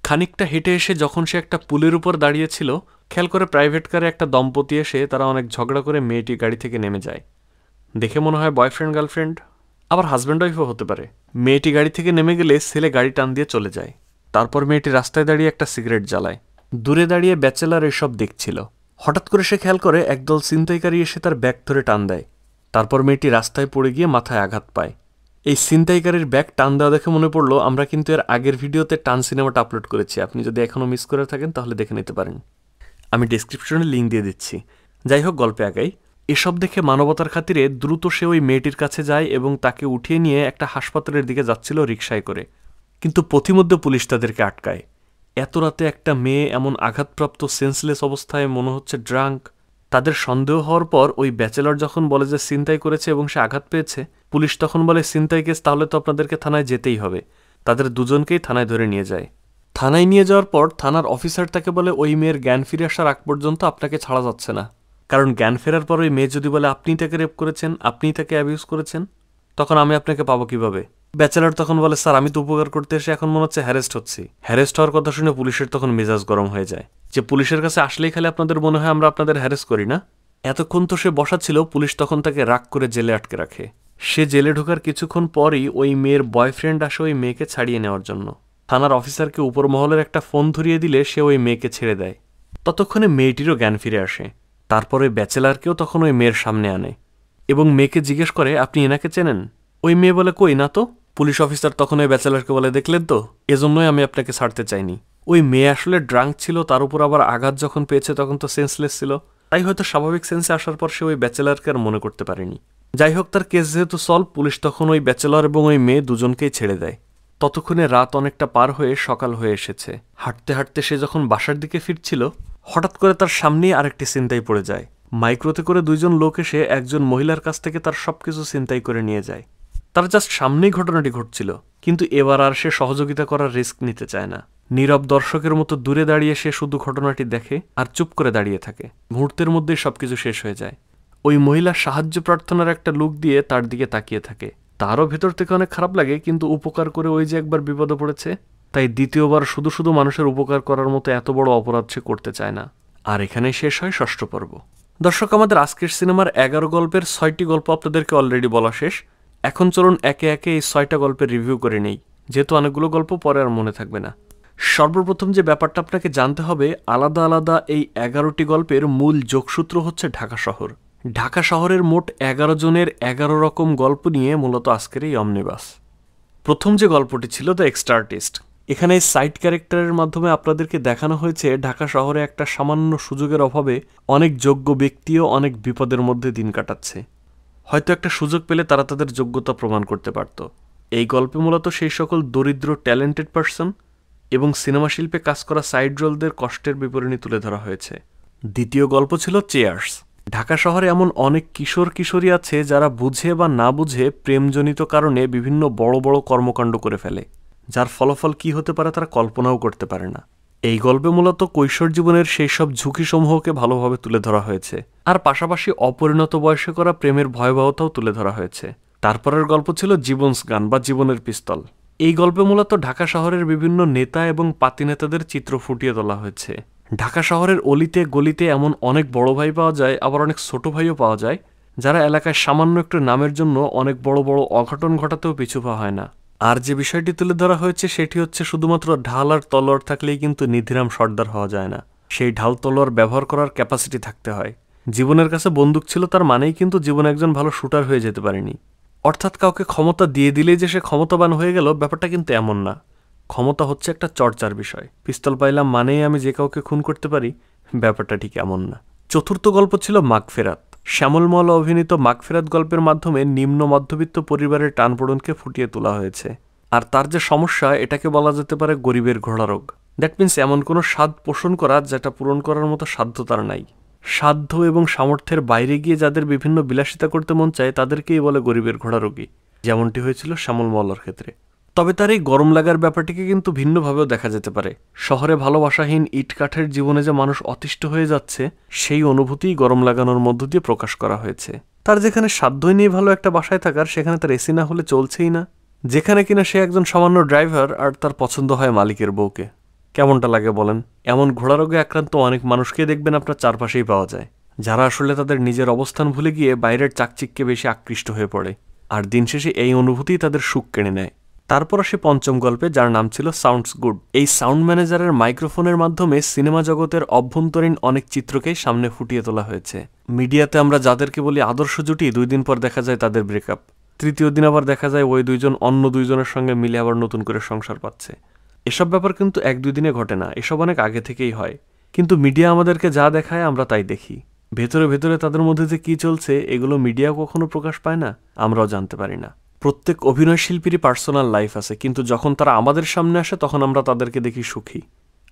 Speaker 1: খানিকটা হেঁটে এসে যখন সে একটা পুলের উপর দাঁড়িয়েছিল, খেয়াল করে প্রাইভেট কারে একটা দম্পতি এসে তারা অনেক ঝগড়া করে মেয়েটি গাড়ি থেকে নেমে যায়। দেখে মনে হয় বয়ফ্রেন্ড গার্লফ্রেন্ড, আবার হাজব্যান্ড ওয়াইফও হতে পারে। মেয়েটি গাড়ি থেকে নেমে গেলে ছেলে গাড়ি টান দিয়ে চলে যায়। তারপর মেয়েটি রাস্তায় দাঁড়িয়ে একটা সিগারেট জ্বালায়। দূরে দাঁড়িয়ে ব্যাচেলার এসব দেখছিল। হঠাৎ করে সে খেয়াল করে একদল ছিনতাইকারী এসে তার ব্যাগ ধরে টান দেয়। তারপর মেয়েটি রাস্তায় পড়ে গিয়ে মাথায় আঘাত পায়। এই ছিনতাইকারীর ব্যাগ টান দেওয়া দেখে মনে পড়লো আমরা কিন্তু এর আগের ভিডিওতে টান সিনেমাটা আপলোড করেছি। আপনি যদি এখনও মিস করে থাকেন তাহলে দেখে নিতে পারেন, আমি ডেসক্রিপশনে লিঙ্ক দিয়ে দিচ্ছি। যাই হোক, গল্পে আগাই। এসব দেখে মানবতার খাতিরে দ্রুত সে ওই মেয়েটির কাছে যায় এবং তাকে উঠিয়ে নিয়ে একটা হাসপাতালের দিকে যাচ্ছিল রিকশায় করে। কিন্তু পথিমধ্যে পুলিশ তাদেরকে আটকায়। এত রাতে একটা মেয়ে এমন আঘাতপ্রাপ্ত সেন্সলেস অবস্থায়, মনে হচ্ছে ড্রাঙ্ক। তাদের সন্দেহ হওয়ার পর ওই ব্যাচেলর যখন বলে যে ছিনতাই করেছে এবং সে আঘাত পেয়েছে, পুলিশ তখন বলে ছিনতাই কেস, তাহলে তো আপনাদেরকে থানায় যেতেই হবে। তাদের দুজনকেই থানায় ধরে নিয়ে যায়। থানায় নিয়ে যাওয়ার পর থানার অফিসার তাকে বলে ওই মেয়ের জ্ঞান ফিরে আসার আগ পর্যন্ত আপনাকে ছাড়া যাচ্ছে না। কারণ জ্ঞান ফেরার পর ওই মেয়ে যদি বলে আপনিই তাকে রেপ করেছেন, আপনিই তাকে অ্যাবিউজ করেছেন, তখন আমি আপনাকে পাবো কিভাবে? ব্যাচেলার তখন বলে স্যার, আমি তো উপকার করতে এসে এখন মনে হচ্ছে হ্যারেস্ট হচ্ছি। হ্যারেস্ট হওয়ার কথা শুনে পুলিশের তখন মেজাজ গরম হয়ে যায় যে পুলিশের কাছে আসলেই খালি আপনাদের মনে হয় আমরা আপনাদের হ্যারেস্ট করি না। এতক্ষণ তো সে বসা ছিল, পুলিশ তখন তাকে রাগ করে জেলে আটকে রাখে। সে জেলে ঢোকার কিছুক্ষণ পরই ওই মেয়ের বয়ফ্রেন্ড আসে ওই মেয়েকে ছাড়িয়ে নেওয়ার জন্য। থানার অফিসারকে উপর মহলের একটা ফোন ধরিয়ে দিলে সে ওই মেয়েকে ছেড়ে দেয়। ততক্ষণে মেয়েটিরও জ্ঞান ফিরে আসে। তারপর ওই ব্যাচেলারকেও তখন ওই মেয়ের সামনে আনে এবং মেয়েকে জিজ্ঞেস করে আপনি এনাকে চেনেন? ওই মেয়ে বলে কই না তো। পুলিশ অফিসার তখন ওই ব্যাচেলারকে বলে দেখলেন তো, এজন্যই আমি আপনাকে ছাড়তে চাইনি। ওই মেয়ে আসলে ড্রাঙ্ক ছিল, তার উপর আবার আঘাত যখন পেয়েছে তখন তো সেন্সলেস ছিল, তাই হয়তো স্বাভাবিক সেন্সে আসার পর সে ওই ব্যাচেলারকে আর মনে করতে পারেনি। যাই হোক, তার কেস যেহেতু সলভ, পুলিশ তখন ওই ব্যাচেলার এবং ওই মেয়ে দুজনকেই ছেড়ে দেয়। ততক্ষণে রাত অনেকটা পার হয়ে সকাল হয়ে এসেছে। হাঁটতে হাঁটতে সে যখন বাসার দিকে ফিরছিল, হঠাৎ করে তার সামনেই আরেকটি ছিনতাই পড়ে যায়। মাইক্রোতে করে দুইজন লোক এসে একজন মহিলার কাছ থেকে তার সবকিছু ছিনতাই করে নিয়ে যায়। তার জাস্ট সামনেই ঘটনাটি ঘটছিল, কিন্তু এবার আর সে সহযোগিতা করার রিস্ক নিতে চায় না। নীরব দর্শকের মতো দূরে দাঁড়িয়ে সে শুধু ঘটনাটি দেখে আর চুপ করে দাঁড়িয়ে থাকে। মুহূর্তের মধ্যেই সবকিছু শেষ হয়ে যায়। ওই মহিলা সাহায্য প্রার্থনার একটা লুক দিয়ে তার দিকে তাকিয়ে থাকে। তারও ভেতর থেকে অনেক খারাপ লাগে, কিন্তু উপকার করে ওই যে একবার বিপদে পড়েছে, তাই দ্বিতীয়বার শুধু শুধু মানুষের উপকার করার মতো এত বড় অপরাধ সে করতে চায় না। আর এখানেই শেষ হয় ষষ্ঠ পর্ব। দর্শক, আমাদের আজকের সিনেমার 11 গল্পের 6টি গল্প আপনাদেরকে অলরেডি বলা শেষ। এখন চলুন একে একে এই 6টা গল্পের রিভিউ করে নেই, যেহেতু অনেকগুলো গল্প পরে আর মনে থাকবে না। সর্বপ্রথম যে ব্যাপারটা আপনাকে জানতে হবে, আলাদা আলাদা এই 11টি গল্পের মূল যোগসূত্র হচ্ছে ঢাকা শহর। ঢাকা শহরের মোট 11 জনের 11 রকম গল্প নিয়ে মূলত আজকের এই অমনিবাস। প্রথম যে গল্পটি ছিল দ্য এক্সট্রা আর্টিস্ট। এখানে সাইড ক্যারেক্টারের মাধ্যমে আপনাদেরকে দেখানো হয়েছে ঢাকা শহরে একটা সামান্য সুযোগের অভাবে অনেক যোগ্য ব্যক্তিও অনেক বিপদের মধ্যে দিন কাটাচ্ছে। হয়তো একটা সুযোগ পেলে তারা তাদের যোগ্যতা প্রমাণ করতে পারত। এই গল্পে মূলত সেই সকল দরিদ্র ট্যালেন্টেড পার্সন এবং সিনেমা শিল্পে কাজ করা সাইড রোলদের কষ্টের বিবরণী তুলে ধরা হয়েছে। দ্বিতীয় গল্প ছিল চেয়ার্স। ঢাকা শহরে এমন অনেক কিশোর কিশোরী আছে যারা বুঝে বা না বুঝে প্রেমজনিত কারণে বিভিন্ন বড় বড় কর্মকাণ্ড করে ফেলে, যার ফলাফল কি হতে পারে তারা কল্পনাও করতে পারে না। এই গল্পে মূলত কৈশোর জীবনের সেই সব ঝুঁকিসমূহকে ভালোভাবে তুলে ধরা হয়েছে, আর পাশাপাশি অপরিণত বয়সে করা প্রেমের ভয়াবহতাও তুলে ধরা হয়েছে। তারপরের গল্প ছিল জীবনস গান বা জীবনের পিস্তল। এই গল্পে মূলত ঢাকা শহরের বিভিন্ন নেতা এবং পাতি নেতাদের চিত্র ফুটিয়ে তোলা হয়েছে। ঢাকা শহরের অলিতে গলিতে এমন অনেক বড় ভাই পাওয়া যায়, আবার অনেক ছোট ভাইও পাওয়া যায়, যারা এলাকায় সামান্য একটু নামের জন্য অনেক বড় বড় অঘটন ঘটাতেও পিছু পা হয় না। আর যে বিষয়টি তুলে ধরা হয়েছে সেটি হচ্ছে শুধুমাত্র ঢাল আর তলোয়ার থাকলেই কিন্তু নিধিরাম সর্দার হওয়া যায় না। সেই ঢাল তলোয়ার ব্যবহার করার ক্যাপাসিটি থাকতে হয়। জীবনের কাছে বন্দুক ছিল তার মানেই কিন্তু জীবন একজন ভালো শুটার হয়ে যেতে পারেনি। অর্থাৎ কাউকে ক্ষমতা দিয়ে দিলেই যে সে ক্ষমতাবান হয়ে গেল, ব্যাপারটা কিন্তু এমন না। ক্ষমতা হচ্ছে একটা চর্চার বিষয়। পিস্তল পাইলাম মানেই আমি যে কাউকে খুন করতে পারি, ব্যাপারটা ঠিক এমন না। চতুর্থ গল্প ছিল মাগফেরাত। শ্যামল মল অভিনীত মাগফেরাত গল্পের মাধ্যমে নিম্ন মধ্যবিত্ত পরিবারের টানপোড়েনকে ফুটিয়ে তোলা হয়েছে। আর তার যে সমস্যা, এটাকে বলা যেতে পারে গরিবের ঘোড়া রোগ। দ্যাট মিনস এমন কোনো স্বাদ পোষণ করা যেটা পূরণ করার মতো সাধ্য তার নাই। সাধ্য এবং সামর্থ্যের বাইরে গিয়ে যাদের বিভিন্ন বিলাসিতা করতে মন চায় তাদেরকেই বলে গরিবের ঘোড়া রোগী, যেমনটি হয়েছিল শ্যামল মল্লার ক্ষেত্রে। তবে তার এই গরম লাগার ব্যাপারটিকে কিন্তু ভিন্নভাবেও দেখা যেতে পারে। শহরে ভালোবাসাহীন ইট কাঠের জীবনে যে মানুষ অতিষ্ঠ হয়ে যাচ্ছে, সেই অনুভূতিই গরম লাগানোর মধ্য দিয়ে প্রকাশ করা হয়েছে। তার যেখানে সাধ্যই নেই ভালো একটা বাসায় থাকার, সেখানে তার এসি না হলে চলছেই না। যেখানে কিনা সে একজন সামান্য ড্রাইভার আর তার পছন্দ হয় মালিকের বউকে। কেমনটা লাগে বলেন? এমন ঘোড়া রোগে আক্রান্ত অনেক মানুষকে দেখবেন আপনার চারপাশেই পাওয়া যায়, যারা আসলে তাদের নিজের অবস্থান ভুলে গিয়ে বাইরের চাকচিককে বেশি আকৃষ্ট হয়ে পড়ে। আর দিন শেষে এই অনুভূতিই তাদের সুখ কেড়ে নেয়। তারপর আসে পঞ্চম গল্পে, যার নাম ছিল সাউন্ডস গুড। এই সাউন্ড ম্যানেজারের মাইক্রোফোনের মাধ্যমে সিনেমা জগতের অভ্যন্তরীণ অনেক চিত্রকেই সামনে ফুটিয়ে তোলা হয়েছে। মিডিয়াতে আমরা যাদেরকে বলি আদর্শ জুটি, 2 দিন পর দেখা যায় তাদের ব্রেকআপ। তৃতীয় দিন আবার দেখা যায় ওই দুইজন অন্য দুইজনের সঙ্গে মিলে আবার নতুন করে সংসার পাচ্ছে। এসব ব্যাপার কিন্তু 1-2 দিনে ঘটে না, এসব অনেক আগে থেকেই হয়। কিন্তু মিডিয়া আমাদেরকে যা দেখায় আমরা তাই দেখি। ভেতরে ভেতরে তাদের মধ্যে যে কী চলছে, এগুলো মিডিয়া কখনো প্রকাশ পায় না, আমরাও জানতে পারি না। প্রত্যেক অভিনয় শিল্পীরই পার্সোনাল লাইফ আছে, কিন্তু যখন তারা আমাদের সামনে আসে তখন আমরা তাদেরকে দেখি সুখী,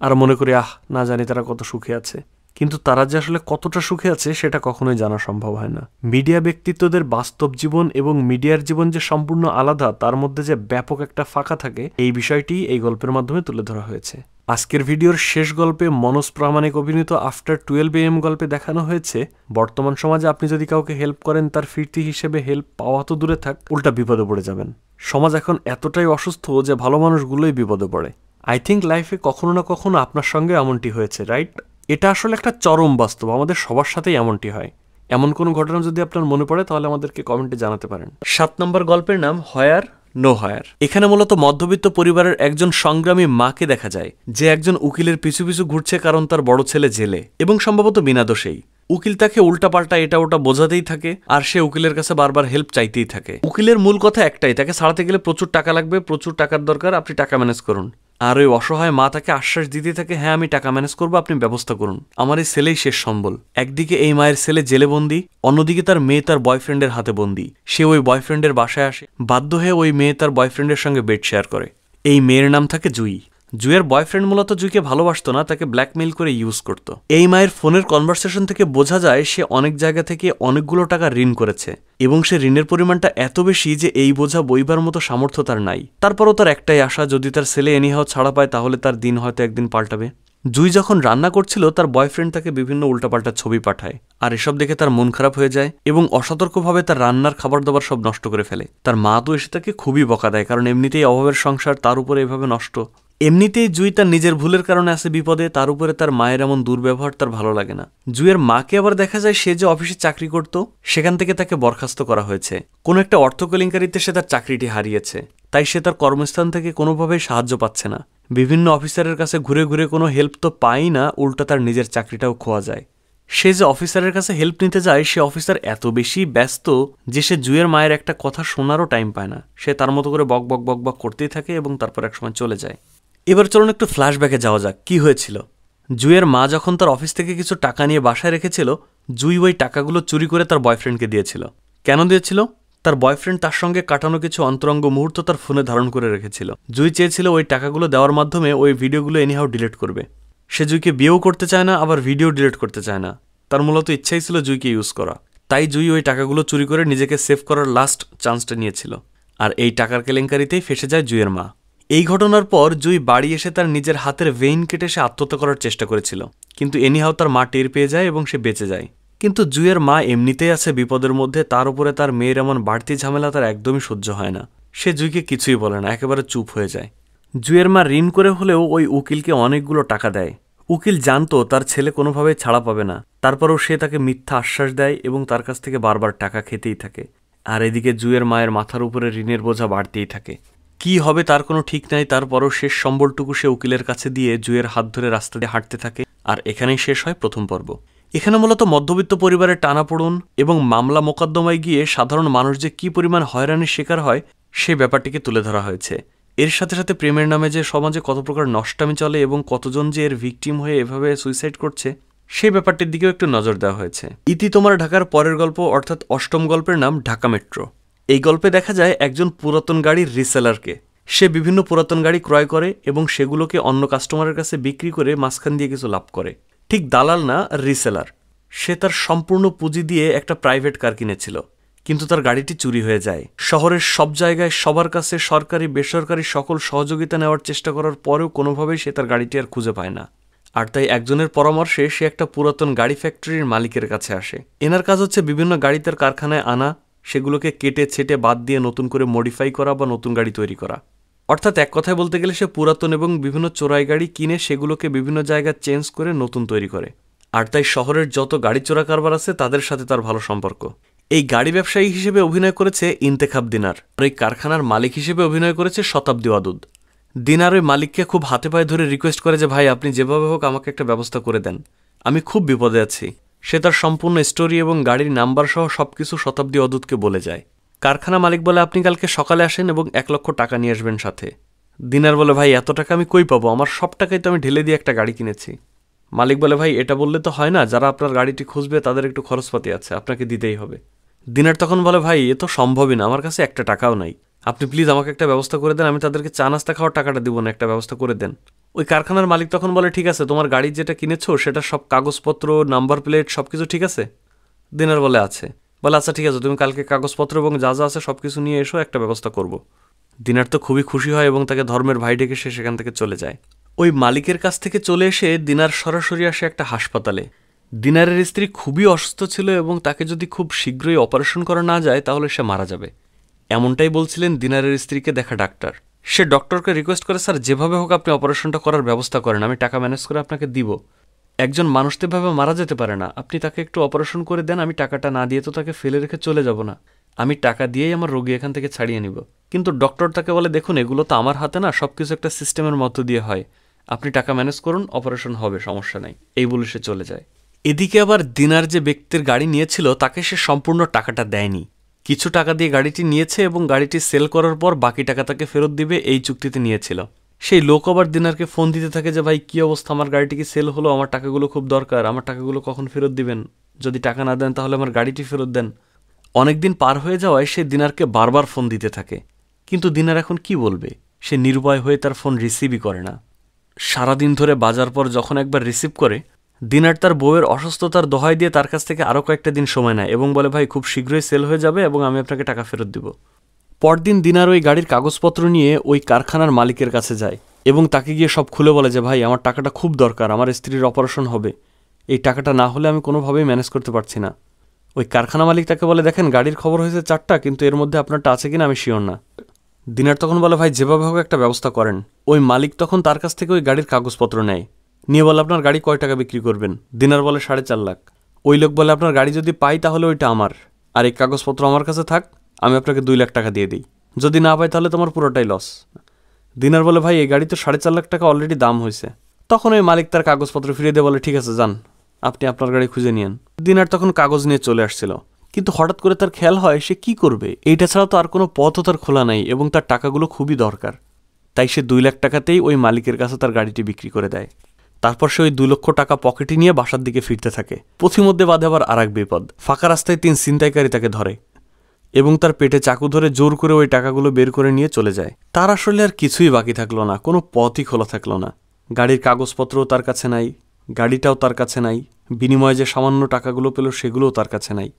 Speaker 1: আর মনে করি না জানি তারা কত সুখে আছে। কিন্তু তারা যে আসলে কতটা সুখে আছে সেটা কখনোই জানা সম্ভব হয় না। মিডিয়া ব্যক্তিত্বদের বাস্তব জীবন এবং মিডিয়ার জীবন যে সম্পূর্ণ আলাদা, তার মধ্যে যে ব্যাপক একটা ফাঁকা থাকে, এই বিষয়টি এই গল্পের মাধ্যমে তুলে ধরা হয়েছে। আজকের ভিডিওর শেষ গল্পে মনোজ প্রামাণিক অভিনীত আফটার 12 AM গল্পে দেখানো হয়েছে বর্তমান সমাজে আপনি যদি কাউকে হেল্প করেন, তার ফিরতি হিসেবে হেল্প পাওয়া তো দূরে থাক, উল্টা বিপদে পড়ে যাবেন। সমাজ এখন এতটাই অসুস্থ যে ভালো মানুষগুলোই বিপদে পড়ে। আই থিঙ্ক লাইফে কখনো না কখনো আপনার সঙ্গে এমনটি হয়েছে, রাইট? এটা আসলে একটা চরম বাস্তব, আমাদের সবার সাথেই এমনটি হয়। এমন কোনো ঘটনা যদি আপনার মনে পড়ে তাহলে আমাদেরকে কমেন্টে জানাতে পারেন। 7 নম্বর গল্পের নাম হয়ার নো হয়ার। এখানে মূলত মধ্যবিত্ত পরিবারের একজন সংগ্রামী মাকে দেখা যায়, যে একজন উকিলের পিছু পিছু ঘুরছে কারণ তার বড় ছেলে জেলে, এবং সম্ভবত বিনা দোষেই। উকিল তাকে উল্টাপাল্টা এটা ওটা বোঝাতেই থাকে, আর সে উকিলের কাছে বারবার হেল্প চাইতেই থাকে। উকিলের মূল কথা একটাই, তাকে ছাড়াতে গেলে প্রচুর টাকা লাগবে, প্রচুর টাকার দরকার, আপনি টাকা ম্যানেজ করুন। আর ওই অসহায় মা তাকে আশ্বাস দিতে থাকে, হ্যাঁ আমি টাকা ম্যানেজ করবো, আপনি ব্যবস্থা করুন, আমার এই ছেলেই শেষ সম্বল। একদিকে এই মায়ের ছেলে জেলে বন্দি, অন্যদিকে তার মেয়ে তার বয়ফ্রেন্ডের হাতে বন্দি। সে ওই বয়ফ্রেন্ডের বাসায় আসে, বাধ্য হয়ে ওই মেয়ে তার বয়ফ্রেন্ডের সঙ্গে বেড শেয়ার করে। এই মেয়ের নাম থাকে জুই। জুয়ের বয়ফ্রেন্ড মূলত জুইকে ভালোবাসতো না, তাকে ব্ল্যাকমেইল করে ইউজ করত। এই মায়ের ফোনের কনভারসেশন থেকে বোঝা যায় সে অনেক জায়গা থেকে অনেকগুলো টাকা ঋণ করেছে, এবং সে ঋণের পরিমাণটা এত বেশি যে এই বোঝা বইবার মতো সামর্থ্য তার নাই। তারপরও তার একটাই আশা, যদি তার ছেলে এনিহাও ছাড়া পায় তাহলে তার দিন হয়তো একদিন পাল্টাবে। জুই যখন রান্না করছিল, তার বয়ফ্রেন্ড তাকে বিভিন্ন উল্টাপাল্টা ছবি পাঠায়, আর এসব দেখে তার মন খারাপ হয়ে যায় এবং অসতর্কভাবে তার রান্নার খাবার দাবার সব নষ্ট করে ফেলে। তার মা তো এসে তাকে খুবই বকা দেয়, কারণ এমনিতেই অভাবের সংসার, তার উপরে এভাবে নষ্ট। এমনিতেই জুই তার নিজের ভুলের কারণে আছে বিপদে, তার উপরে তার মায়ের এমন দুর্ব্যবহার তার ভালো লাগে না। জুইয়ের মাকে আবার দেখা যায় সে যে অফিসে চাকরি করত, সেখান থেকে তাকে বরখাস্ত করা হয়েছে। কোনো একটা অর্থ কেলেঙ্কারিতে সে তার চাকরিটি হারিয়েছে, তাই সে তার কর্মস্থান থেকে কোনোভাবেই সাহায্য পাচ্ছে না। বিভিন্ন অফিসারের কাছে ঘুরে ঘুরে কোনো হেল্প তো পাই না, উল্টা তার নিজের চাকরিটাও খোয়া যায়। সে যে অফিসারের কাছে হেল্প নিতে যায়, সে অফিসার এত বেশি ব্যস্ত যে সে জুইয়ের মায়ের একটা কথা শোনারও টাইম পায় না। সে তার মতো করে বক বক বক বক করতেই থাকে এবং তারপর একসময় চলে যায়। এবার চলুন একটু ফ্ল্যাশব্যাকে যাওয়া যাক, কি হয়েছিল। জুইয়ের মা যখন তার অফিস থেকে কিছু টাকা নিয়ে বাসায় রেখেছিল, জুই ওই টাকাগুলো চুরি করে তার বয়ফ্রেন্ডকে দিয়েছিল। কেন দিয়েছিল? তার বয়ফ্রেন্ড তার সঙ্গে কাটানো কিছু অন্তরঙ্গ মুহূর্ত তার ফোনে ধারণ করে রেখেছিল। জুই চেয়েছিল ওই টাকাগুলো দেওয়ার মাধ্যমে ওই ভিডিওগুলো এনিহাও ডিলিট করবে। সে জুইকে বিয়েও করতে চায় না, আবার ভিডিও ডিলিট করতে চায় না। তার মূলত ইচ্ছাই ছিল জুইকে ইউজ করা। তাই জুই ওই টাকাগুলো চুরি করে নিজেকে সেভ করার লাস্ট চান্সটা নিয়েছিল, আর এই টাকার কেলেঙ্কারিতেই ফেসে যায় জুইয়ের মা। এই ঘটনার পর জুই বাড়ি এসে তার নিজের হাতের ভেইন কেটে সে আত্মহত্যা করার চেষ্টা করেছিল, কিন্তু এনিহাও তার মা টের পেয়ে যায় এবং সে বেঁচে যায়। কিন্তু জুইয়ের মা এমনিতেই আছে বিপদের মধ্যে, তার উপরে তার মেয়ের এমন বাড়তি ঝামেলা তার একদমই সহ্য হয় না। সে জুইকে কিছুই বলে না, একেবারে চুপ হয়ে যায়। জুইয়ের মা ঋণ করে হলেও ওই উকিলকে অনেকগুলো টাকা দেয়। উকিল জানতো তার ছেলে কোনোভাবেই ছাড়া পাবে না, তারপরেও সে তাকে মিথ্যা আশ্বাস দেয় এবং তার কাছ থেকে বারবার টাকা খেতেই থাকে। আর এদিকে জুইয়ের মায়ের মাথার উপরে ঋণের বোঝা বাড়তেই থাকে। কি হবে তার কোনো ঠিক নাই, তারপরও শেষ সম্বলটুকু সে উকিলের কাছে দিয়ে জুইয়ের হাত ধরে রাস্তা দিয়ে হাঁটতে থাকে। আর এখানেই শেষ হয় প্রথম পর্ব। এখানে মূলত মধ্যবিত্ত পরিবারের টানাপোড়েন এবং মামলা মোকদ্দমায় গিয়ে সাধারণ মানুষ যে কী পরিমাণ হয়রানির শিকার হয় সেই ব্যাপারটিকে তুলে ধরা হয়েছে। এর সাথে সাথে প্রেমের নামে যে সমাজে কত প্রকার নষ্টামি চলে এবং কতজন যে এর ভিকটিম হয়ে এভাবে সুইসাইড করছে সেই ব্যাপারটির দিকেও একটু নজর দেওয়া হয়েছে। ইতি তোমার ঢাকার পরের গল্প অর্থাৎ অষ্টম গল্পের নাম ঢাকা মেট্রো। এই গল্পে দেখা যায় একজন পুরাতন গাড়ির রিসেলারকে। সে বিভিন্ন পুরাতন গাড়ি ক্রয় করে এবং সেগুলোকে অন্য কাস্টমারের কাছে বিক্রি করে মাঝখান দিয়ে কিছু লাভ করে। ঠিক দালাল না, রিসেলার। সে তার সম্পূর্ণ পুঁজি দিয়ে একটা প্রাইভেট কার কিনেছিল, কিন্তু তার গাড়িটি চুরি হয়ে যায়। শহরের সব জায়গায় সবার কাছে সরকারি বেসরকারি সকল সহযোগিতা নেওয়ার চেষ্টা করার পরেও কোনোভাবেই সে তার গাড়িটি আর খুঁজে পায় না। আর তাই একজনের পরামর্শে সে একটা পুরাতন গাড়ি ফ্যাক্টরির মালিকের কাছে আসে। এনার কাজ হচ্ছে বিভিন্ন গাড়ি তার কারখানায় আনা, সেগুলোকে কেটে ছেটে বাদ দিয়ে নতুন করে মডিফাই করা বা নতুন গাড়ি তৈরি করা। অর্থাৎ এক কথায় বলতে গেলে সে পুরাতন এবং বিভিন্ন চোরাই গাড়ি কিনে সেগুলোকে বিভিন্ন জায়গায় চেঞ্জ করে নতুন তৈরি করে। আর তাই শহরের যত গাড়ি চোরা কারবার আছে তাদের সাথে তার ভালো সম্পর্ক। এই গাড়ি ব্যবসায়ী হিসেবে অভিনয় করেছে ইন্তেখাব দিনার, আর এই কারখানার মালিক হিসেবে অভিনয় করেছে শতাব্দী ওয়াদুদ। দিনার ওই মালিককে খুব হাতে পায়ে ধরে রিকোয়েস্ট করে যে ভাই আপনি যেভাবে হোক আমাকে একটা ব্যবস্থা করে দেন, আমি খুব বিপদে আছি। সে তার সম্পূর্ণ স্টোরি এবং গাড়ির নাম্বার সহ সবকিছু শতাব্দী ওয়াদুদকে বলে যায়। কারখানা মালিক বলে আপনি কালকে সকালে আসেন এবং 1 লক্ষ টাকা নিয়ে আসবেন সাথে। দিনার বলে ভাই এত টাকা আমি কই পাবো, আমার সব টাকাই তো আমি ঢেলে দিয়ে একটা গাড়ি কিনেছি। মালিক বলে ভাই এটা বললে তো হয় না, যারা আপনার গাড়িটি খুঁজবে তাদের একটু খরচপাতি আছে, আপনাকে দিতেই হবে। দিনার তখন বলে ভাই এ তো সম্ভবই না, আমার কাছে একটা টাকাও নাই, আপনি প্লিজ আমাকে একটা ব্যবস্থা করে দেন, আমি তাদেরকে চা নাস্তা খাওয়ার টাকাটা দিব না, একটা ব্যবস্থা করে দেন। ওই কারখানার মালিক তখন বলে ঠিক আছে, তোমার গাড়ি যেটা কিনেছো সেটা সব কাগজপত্র নাম্বার প্লেট সব কিছু ঠিক আছে? দিনার বলে আছে। বলে আচ্ছা ঠিক আছে, তুমি কালকে কাগজপত্র এবং যা যা আছে সব কিছু নিয়ে এসো, একটা ব্যবস্থা করব। দিনার তো খুবই খুশি হয় এবং তাকে ধর্মের ভাই ডেকে সে সেখান থেকে চলে যায়। ওই মালিকের কাছ থেকে চলে এসে দিনার সরাসরি আসে একটা হাসপাতালে। দিনারের স্ত্রী খুবই অসুস্থ ছিল এবং তাকে যদি খুব শীঘ্রই অপারেশন করা না যায় তাহলে সে মারা যাবে, এমনটাই বলছিলেন দিনারের স্ত্রীকে দেখা ডাক্তার। সে ডক্টরকে রিকোয়েস্ট করে স্যার যেভাবে হোক আপনি অপারেশনটা করার ব্যবস্থা করেন, আমি টাকা ম্যানেজ করে আপনাকে দিব। একজন মানুষ তো এভাবে মারা যেতে পারে না, আপনি তাকে একটু অপারেশন করে দেন, আমি টাকাটা না দিয়ে তো তাকে ফেলে রেখে চলে যাব না, আমি টাকা দিয়েই আমার রোগী এখান থেকে ছাড়িয়ে নিব। কিন্তু ডক্টর তাকে বলে দেখুন এগুলো তো আমার হাতে না, সব কিছু একটা সিস্টেমের মধ্য দিয়ে হয়, আপনি টাকা ম্যানেজ করুন, অপারেশন হবে, সমস্যা নাই, এই বলে সে চলে যায়। এদিকে আবার দিনার যে ব্যক্তির গাড়ি নিয়েছিল তাকে সে সম্পূর্ণ টাকাটা দেয়নি, কিছু টাকা দিয়ে গাড়িটি নিয়েছে এবং গাড়িটি সেল করার পর বাকি টাকা তাকে ফেরত দিবে এই চুক্তিতে নিয়েছিল। সেই লোক আবার দিনারকে ফোন দিতে থাকে যে ভাই কী অবস্থা, আমার গাড়িটি কি সেল হলো, আমার টাকাগুলো খুব দরকার, আমার টাকাগুলো কখন ফেরত দিবেন, যদি টাকা না দেন তাহলে আমার গাড়িটি ফেরত দেন। অনেকদিন পার হয়ে যাওয়ায় সে দিনারকে বারবার ফোন দিতে থাকে, কিন্তু দিনার এখন কি বলবে, সে নিরুপায় হয়ে তার ফোন রিসিভই করে না। সারাদিন ধরে বাজার পর যখন একবার রিসিভ করে, দিনার তার বউয়ের অসুস্থতার দোহাই দিয়ে তার কাছ থেকে আরও কয়েকটা দিন সময় নেয় এবং বলে ভাই খুব শীঘ্রই সেল হয়ে যাবে এবং আমি আপনাকে টাকা ফেরত দিব। পরদিন দিনার ওই গাড়ির কাগজপত্র নিয়ে ওই কারখানার মালিকের কাছে যায় এবং তাকে গিয়ে সব খুলে বলে যে ভাই আমার টাকাটা খুব দরকার, আমার স্ত্রীর অপারেশন হবে, এই টাকাটা না হলে আমি কোনোভাবেই ম্যানেজ করতে পারছি না। ওই কারখানা মালিক তাকে বলে দেখেন গাড়ির খবর হয়েছে 4টা, কিন্তু এর মধ্যে আপনারটা আছে কিনা আমি শিওর না। দিনার তখন বলে ভাই যেভাবে হোক একটা ব্যবস্থা করেন। ওই মালিক তখন তার কাছ থেকে ওই গাড়ির কাগজপত্র নেয়, নিয়ে বলে আপনার গাড়ি কয় টাকা বিক্রি করবেন? দিনার বলে 4.5 লাখ। ওই লোক বলে আপনার গাড়ি যদি পাই তাহলে ওইটা আমার, আর এই কাগজপত্র আমার কাছে থাক, আমি আপনাকে 2 লাখ টাকা দিয়ে দিই, যদি না পাই তাহলে তোমার পুরোটাই লস। দিনার বলে ভাই এই গাড়ি তো 4.5 লাখ টাকা অলরেডি দাম হয়েছে। তখন ওই মালিক তার কাগজপত্র ফিরিয়ে দিয়ে বলে ঠিক আছে যান, আপনি আপনার গাড়ি খুঁজে নিয়েন। দিনার তখন কাগজ নিয়ে চলে আসছিল, কিন্তু হঠাৎ করে তার খেয়াল হয় সে কি করবে, এইটা ছাড়া তো আর কোনো পথও তার খোলা নাই এবং তার টাকাগুলো খুবই দরকার। তাই সে 2 লাখ টাকাতেই ওই মালিকের কাছে তার গাড়িটি বিক্রি করে দেয়। তারপর সে ওই 2 লক্ষ টাকা পকেটে নিয়ে বাসার দিকে ফিরতে থাকে। পথিমধ্যে বাধে আবার আর এক বিপদ, ফাঁকা রাস্তায় 3 ছিনতাইকারী তাকে ধরে এবং তার পেটে চাকু ধরে জোর করে ওই টাকাগুলো বের করে নিয়ে চলে যায়। তার আসলে আর কিছুই বাকি থাকলো না, কোনো পথই খোলা থাকলো না। গাড়ির কাগজপত্রও তার কাছে নাই, গাড়িটাও তার কাছে নাই, বিনিময়ে যে সামান্য টাকাগুলো পেল সেগুলোও তার কাছে নাই।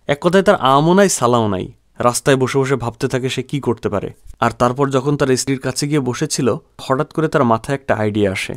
Speaker 1: এক কথায় তার আমও নাই সালাও নাই। রাস্তায় বসে বসে ভাবতে থাকে সে কি করতে পারে। আর তারপর যখন তার স্ত্রীর কাছে গিয়ে বসেছিল, হঠাৎ করে তার মাথায় একটা আইডিয়া আসে।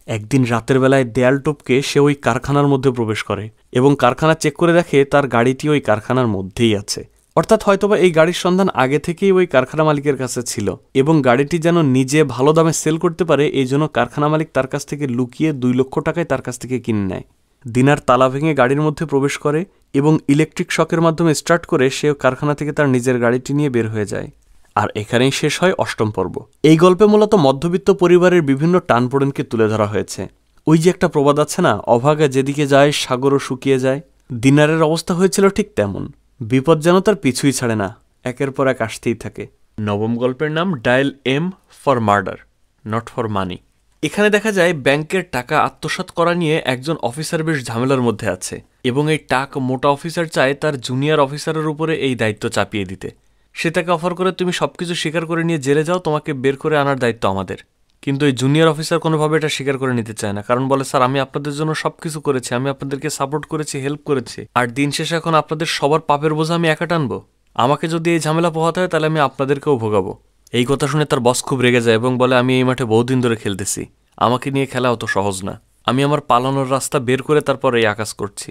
Speaker 1: একদিন রাতের বেলায় দেয়াল টপকে সে ওই কারখানার মধ্যে প্রবেশ করে এবং কারখানা চেক করে দেখে তার গাড়িটি ওই কারখানার মধ্যেই আছে। অর্থাৎ হয়তোবা এই গাড়ির সন্ধান আগে থেকেই ওই কারখানা মালিকের কাছে ছিল এবং গাড়িটি যেন নিজে ভালো দামে সেল করতে পারে এই জন্য কারখানা মালিক তার কাছ থেকে লুকিয়ে 2 লক্ষ টাকায় তার কাছ থেকে কিনে নেয়। দিনার তালা ভেঙে গাড়ির মধ্যে প্রবেশ করে এবং ইলেকট্রিক শকের মাধ্যমে স্টার্ট করে সে কারখানা থেকে তার নিজের গাড়িটি নিয়ে বের হয়ে যায়। আর এখানেই শেষ হয় 8ম পর্ব। এই গল্পে মূলত মধ্যবিত্ত পরিবারের বিভিন্ন টানপোড়েনকে তুলে ধরা হয়েছে। ওই যে একটা প্রবাদ আছে না, অভাগা যেদিকে যায় সাগরও শুকিয়ে যায়। দিনারের অবস্থা হয়েছিল ঠিক তেমন। বিপদ যেন তার পিছুই ছাড়ে না, একের পর এক আসতেই থাকে। নবম গল্পের নাম dial M for murder, not for money. এখানে দেখা যায় ব্যাংকের টাকা আত্মসাৎ করা নিয়ে একজন অফিসার বেশ ঝামেলার মধ্যে আছে, এবং এই টাক মোটা অফিসার চায় তার জুনিয়র অফিসারের উপরে এই দায়িত্ব চাপিয়ে দিতে। সে তাকে অফার করে, তুমি সবকিছু স্বীকার করে নিয়ে জেলে যাও, তোমাকে বের করে আনার দায়িত্ব আমাদের। কিন্তু এই জুনিয়র অফিসার কোনোভাবে এটা স্বীকার করে নিতে চায় না, কারণ বলে, স্যার আমি আপনাদের জন্য সবকিছু করেছি, আমি আপনাদেরকে সাপোর্ট করেছি, হেল্প করেছি, আর দিন শেষে এখন আপনাদের সবার পাপের বোঝা আমি একা টানবো? আমাকে যদি এই ঝামেলা পোহাতে হয় তাহলে আমি আপনাদেরকেও ভোগাবো। এই কথা শুনে তার বস খুব রেগে যায় এবং বলে, আমি এই মাঠে বহুদিন ধরে খেলতেছি, আমাকে নিয়ে খেলা অত সহজ না, আমি আমার পালানোর রাস্তা বের করে তারপর এই আকাশ করছি।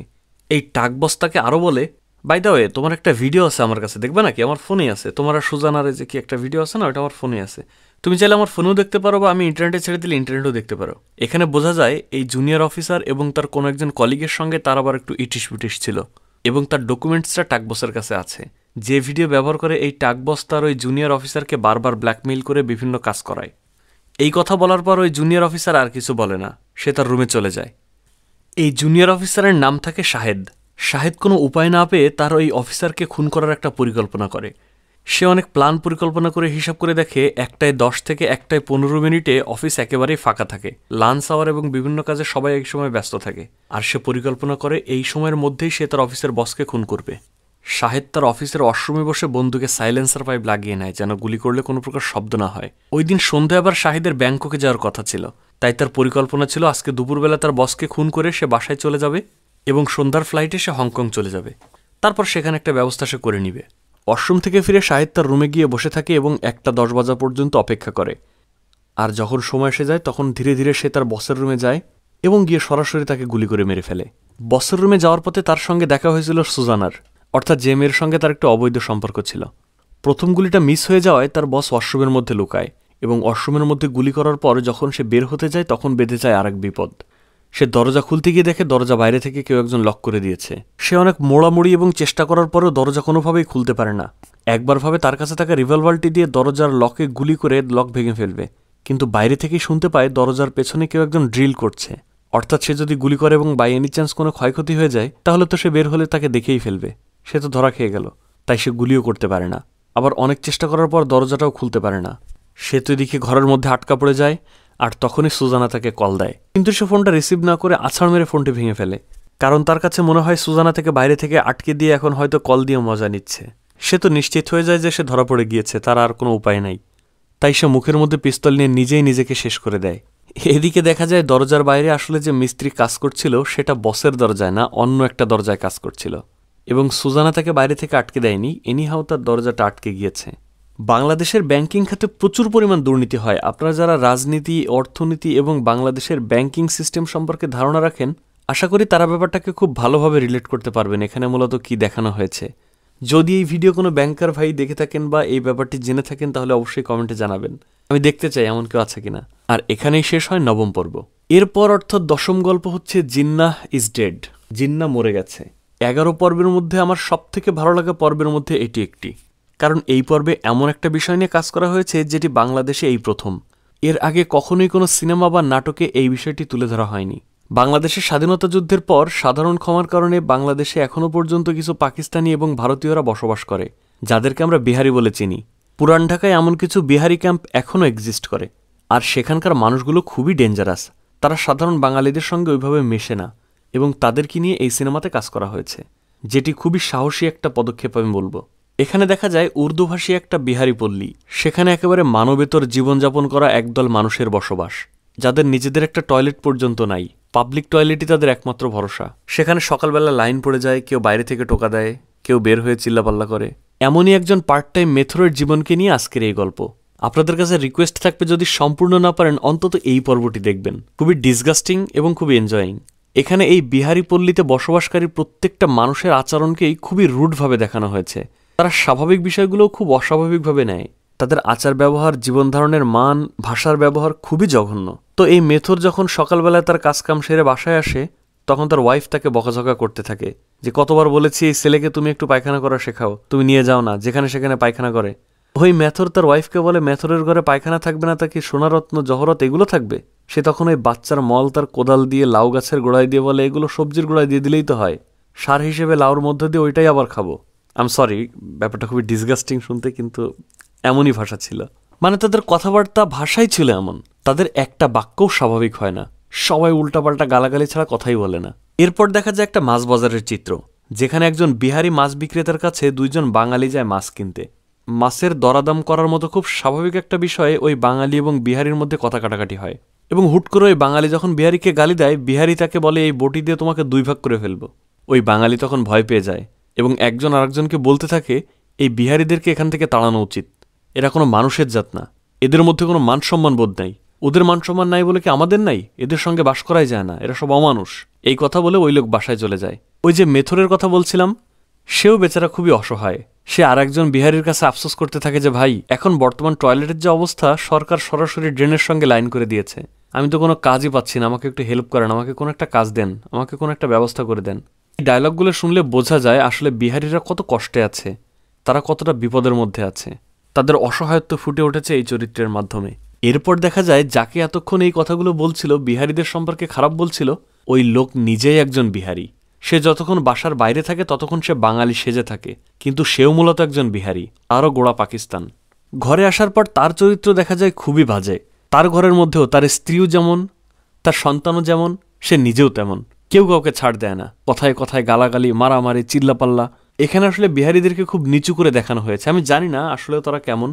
Speaker 1: এই টাক বস তাকে আরও বলে, বাই দ্য ওয়ে তোমার একটা ভিডিও আছে আমার কাছে, দেখবে নাকি? আমার ফোনেই আছে, তোমার আর সুজানারে যে কি একটা ভিডিও আছে না, ওটা আমার ফোনে আছে, তুমি চাইলে আমার ফোনেও দেখতে পারো, বা আমি ইন্টারনেটে ছেড়ে দিলে ইন্টারনেটেও দেখতে পারো। এখানে বোঝা যায় এই জুনিয়র অফিসার এবং তার কোনো একজন কলিগের সঙ্গে তার আবার একটু ইটিশ পিটিশ ছিল, এবং তার ডকুমেন্টসটা টাকবসের কাছে আছে। যে ভিডিও ব্যবহার করে এই টাকবস তার ওই জুনিয়র অফিসারকে বারবার ব্ল্যাকমেইল করে বিভিন্ন কাজ করায়। এই কথা বলার পর ওই জুনিয়র অফিসার আর কিছু বলে না, সে তার রুমে চলে যায়। এই জুনিয়র অফিসারের নাম থাকে শাহেদ। শাহেদ কোনো উপায় না পেয়ে তার ওই অফিসারকে খুন করার একটা পরিকল্পনা করে। সে অনেক প্ল্যান পরিকল্পনা করে হিসাব করে দেখে 1টায় 10 থেকে 1টায় 15 মিনিটে অফিস একেবারেই ফাঁকা থাকে, লাঞ্চ আওয়ার এবং বিভিন্ন কাজে সবাই এই সময় ব্যস্ত থাকে। আর সে পরিকল্পনা করে এই সময়ের মধ্যেই সে তার অফিসের বসকে খুন করবে। শাহেদ তার অফিসের ওয়াশরুমে বসে বন্দুকে সাইলেন্সার পাইপ লাগিয়ে নেয়, যেন গুলি করলে কোনো প্রকার শব্দ না হয়। ওই দিন সন্ধ্যায় আবার শাহেদের ব্যাংককে যাওয়ার কথা ছিল, তাই তার পরিকল্পনা ছিল আজকে দুপুরবেলা তার বসকে খুন করে সে বাসায় চলে যাবে এবং সন্ধ্যার ফ্লাইটে সে হংকং চলে যাবে। তারপর সেখানে একটা ব্যবস্থা সে করে নিবে। ওয়াশরুম থেকে ফিরে শাহেদ তার রুমে গিয়ে বসে থাকে এবং 1টা 10 বাজা পর্যন্ত অপেক্ষা করে। আর যখন সময় এসে যায় তখন ধীরে ধীরে সে তার বসের রুমে যায় এবং গিয়ে সরাসরি তাকে গুলি করে মেরে ফেলে। বসের রুমে যাওয়ার পথে তার সঙ্গে দেখা হয়েছিল সুজানার, অর্থাৎ যে মেয়ের সঙ্গে তার একটা অবৈধ সম্পর্ক ছিল। প্রথম গুলিটা মিস হয়ে যাওয়ায় তার বস ওয়াশরুমের মধ্যে লুকায়, এবং ওয়াশরুমের মধ্যে গুলি করার পর যখন সে বের হতে যায় তখন বেঁধে যায় আরেক বিপদ। সে দরজা খুলতে গিয়ে দেখে দরজা বাইরে থেকে কেউ একজন লক করে দিয়েছে। সে অনেক মোড়ামুড়ি এবং চেষ্টা করার পরেও দরজা কোনোভাবেই খুলতে পারে না। একবার ভাবে তার কাছে থাকা রিভলভারটি দিয়ে দরজার লকে গুলি করে লক ভেঙে ফেলবে, কিন্তু বাইরে থেকেই শুনতে পায় দরজার পেছনে কেউ একজন ড্রিল করছে। অর্থাৎ সে যদি গুলি করে এবং বাই এনি চান্স কোনো ক্ষয়ক্ষতি হয়ে যায় তাহলে তো সে বের হলে তাকে দেখেই ফেলবে, সে তো ধরা খেয়ে গেল। তাই সে গুলিও করতে পারে না, আবার অনেক চেষ্টা করার পর দরজাটাও খুলতে পারে না। সে তো এদিকে ঘরের মধ্যে আটকা পড়ে যায়, আর তখনই সুজানা তাকে কল দেয়, কিন্তু সে ফোনটা রিসিভ না করে আছাড় মেরে ফোনটি ভেঙে ফেলে, কারণ তার কাছে মনে হয় সুজানা থেকে বাইরে থেকে আটকে দিয়ে এখন হয়তো কল দিয়ে মজা নিচ্ছে। সে তো নিশ্চিত হয়ে যায় যে সে ধরা পড়ে গিয়েছে, তার আর কোনো উপায় নাই। তাই সে মুখের মধ্যে পিস্তল নিয়ে নিজেই নিজেকে শেষ করে দেয়। এদিকে দেখা যায় দরজার বাইরে আসলে যে মিস্ত্রি কাজ করছিল সেটা বসের দরজায় না, অন্য একটা দরজায় কাজ করছিল, এবং সুজানা তাকে বাইরে থেকে আটকে দেয়নি, এনিহাও তার দরজাটা আটকে গিয়েছে। বাংলাদেশের ব্যাংকিং খাতে প্রচুর পরিমাণ দুর্নীতি হয়। আপনারা যারা রাজনীতি, অর্থনীতি এবং বাংলাদেশের ব্যাংকিং সিস্টেম সম্পর্কে ধারণা রাখেন, আশা করি তারা ব্যাপারটাকে খুব ভালোভাবে রিলেট করতে পারবেন এখানে মূলত কি দেখানো হয়েছে। যদি এই ভিডিও কোনো ব্যাংকার ভাই দেখে থাকেন বা এই ব্যাপারটি জেনে থাকেন তাহলে অবশ্যই কমেন্টে জানাবেন, আমি দেখতে চাই এমন কেউ আছে কিনা। আর এখানেই শেষ হয় 9ম পর্ব। এরপর অর্থাৎ 10ম গল্প হচ্ছে জিন্নাহ ইজ ডেড, জিন্নাহ মরে গেছে। 11 পর্বের মধ্যে আমার সবথেকে ভালো লাগা পর্বের মধ্যে এটি একটি, কারণ এই পর্বে এমন একটা বিষয় নিয়ে কাজ করা হয়েছে যেটি বাংলাদেশে এই প্রথম। এর আগে কখনোই কোনো সিনেমা বা নাটকে এই বিষয়টি তুলে ধরা হয়নি। বাংলাদেশের স্বাধীনতা যুদ্ধের পর সাধারণ ক্ষমার কারণে বাংলাদেশে এখনও পর্যন্ত কিছু পাকিস্তানি এবং ভারতীয়রা বসবাস করে, যাদেরকে আমরা বিহারি বলে চিনি। পুরান ঢাকায় এমন কিছু বিহারি ক্যাম্প এখনও এক্সিস্ট করে, আর সেখানকার মানুষগুলো খুবই ডেঞ্জারাস। তারা সাধারণ বাঙালিদের সঙ্গে ওইভাবে মেশে না, এবং তাদেরকে নিয়ে এই সিনেমাতে কাজ করা হয়েছে, যেটি খুবই সাহসী একটা পদক্ষেপ আমি বলবো। এখানে দেখা যায় উর্দুভাষী একটা বিহারি পল্লী, সেখানে একেবারে মানবেতর জীবনযাপন করা একদল মানুষের বসবাস, যাদের নিজেদের একটা টয়লেট পর্যন্ত নাই। পাবলিক টয়লেটই তাদের একমাত্র ভরসা। সেখানে সকালবেলা লাইন পড়ে যায়, কেউ বাইরে থেকে টোকা দেয়, কেউ বের হয়ে চিল্লাপাল্লা করে। এমনই একজন পার্ট টাইম মেথরের জীবনকে নিয়ে আজকের এই গল্প। আপনাদের কাছে রিকোয়েস্ট থাকবে যদি সম্পূর্ণ না পারেন অন্তত এই পর্বটি দেখবেন, খুবই ডিসগাস্টিং এবং খুবই এনজয়িং। এখানে এই বিহারি পল্লীতে বসবাসকারী প্রত্যেকটা মানুষের আচরণকেই খুবই রুডভাবে দেখানো হয়েছে। তারা স্বাভাবিক বিষয়গুলো খুব অস্বাভাবিকভাবে নেয়। তাদের আচার ব্যবহার, জীবনধারণের মান, ভাষার ব্যবহার খুবই জঘন্য। তো এই মেথর যখন সকালবেলায় তার কাজকাম সেরে বাসায় আসে, তখন তার ওয়াইফ তাকে বকাঝকা করতে থাকে যে কতবার বলেছি এই ছেলেকে তুমি একটু পায়খানা করা শেখাও, তুমি নিয়ে যাও না, যেখানে সেখানে পায়খানা করে। ওই মেথর তার ওয়াইফকে বলে, মেথরের ঘরে পায়খানা থাকবে না তা কি সোনারত্ন জহরত এগুলো থাকবে? সে তখন ওই বাচ্চার মল তার কোদাল দিয়ে লাউ গাছের গোড়ায় দিয়ে বলে, এগুলো সবজির গোড়ায় দিয়ে দিলেই তো হয়, সার হিসেবে লাউর মধ্যে দিয়ে ওইটাই আবার খাবো। আই এম সরি, ব্যাপারটা খুবই ডিসগাস্টিং শুনতে, কিন্তু এমনই ভাষা ছিল। মানে তাদের কথাবার্তা ভাষাই ছিল এমন, তাদের একটা বাক্যও স্বাভাবিক হয় না, সবাই উল্টাপাল্টা গালাগালি ছাড়া কথাই বলে না। এরপর দেখা যায় একটা মাছ বাজারের চিত্র, যেখানে একজন বিহারি মাছ বিক্রেতার কাছে দুইজন বাঙালি যায় মাছ কিনতে। মাছের দরাদাম করার মতো খুব স্বাভাবিক একটা বিষয়ে ওই বাঙালি এবং বিহারির মধ্যে কথা কাটাকাটি হয়, এবং হুট করে ওই বাঙালি যখন বিহারিকে গালি দেয়, বিহারি তাকে বলে, এই বটি দিয়ে তোমাকে 2 ভাগ করে ফেলবো। ওই বাঙালি তখন ভয় পেয়ে যায় এবং একজন আরেকজনকে বলতে থাকে, এই বিহারিদেরকে এখান থেকে তাড়ানো উচিত, এরা কোনো মানুষের জাত না, এদের মধ্যে কোনো মান সম্মান বোধ নাই, ওদের মান সম্মান নাই বলে কি আমাদের নাই? এদের সঙ্গে বাস করাই যায় না, এরা সব অমানুষ। এই কথা বলে ওই লোক বাসায় চলে যায়। ওই যে মেথরের কথা বলছিলাম, সেও বেচারা খুবই অসহায়। সে আর একজন বিহারির কাছে আফসোস করতে থাকে যে, ভাই, এখন বর্তমান টয়লেটের যে অবস্থা, সরকার সরাসরি ড্রেনের সঙ্গে লাইন করে দিয়েছে, আমি তো কোনো কাজই পাচ্ছি না, আমাকে একটু হেল্প করেন, আমাকে কোনো একটা কাজ দেন, আমাকে কোনো একটা ব্যবস্থা করে দেন। এই ডায়লগগুলো শুনলে বোঝা যায় আসলে বিহারিরা কত কষ্টে আছে, তারা কতটা বিপদের মধ্যে আছে, তাদের অসহায়ত্ব ফুটে উঠেছে এই চরিত্রের মাধ্যমে। এরপর দেখা যায় যাকে এতক্ষণ এই কথাগুলো বলছিল, বিহারিদের সম্পর্কে খারাপ বলছিল, ওই লোক নিজেই একজন বিহারি। সে যতক্ষণ বাসার বাইরে থাকে ততক্ষণ সে বাঙালি সেজে থাকে, কিন্তু সেও মূলত একজন বিহারি, আরও গোড়া পাকিস্তান। ঘরে আসার পর তার চরিত্র দেখা যায় খুবই বাজে। তার ঘরের মধ্যেও তার স্ত্রীও যেমন, তার সন্তানও যেমন, সে নিজেও তেমন। কেউ কাউকে ছাড় দেয় না, কথায় কথায় গালাগালি, মারামারি, চিল্লাপাল্লা। এখানে আসলে বিহারিদেরকে খুব নিচু করে দেখানো হয়েছে। আমি জানি না আসলে তারা কেমন,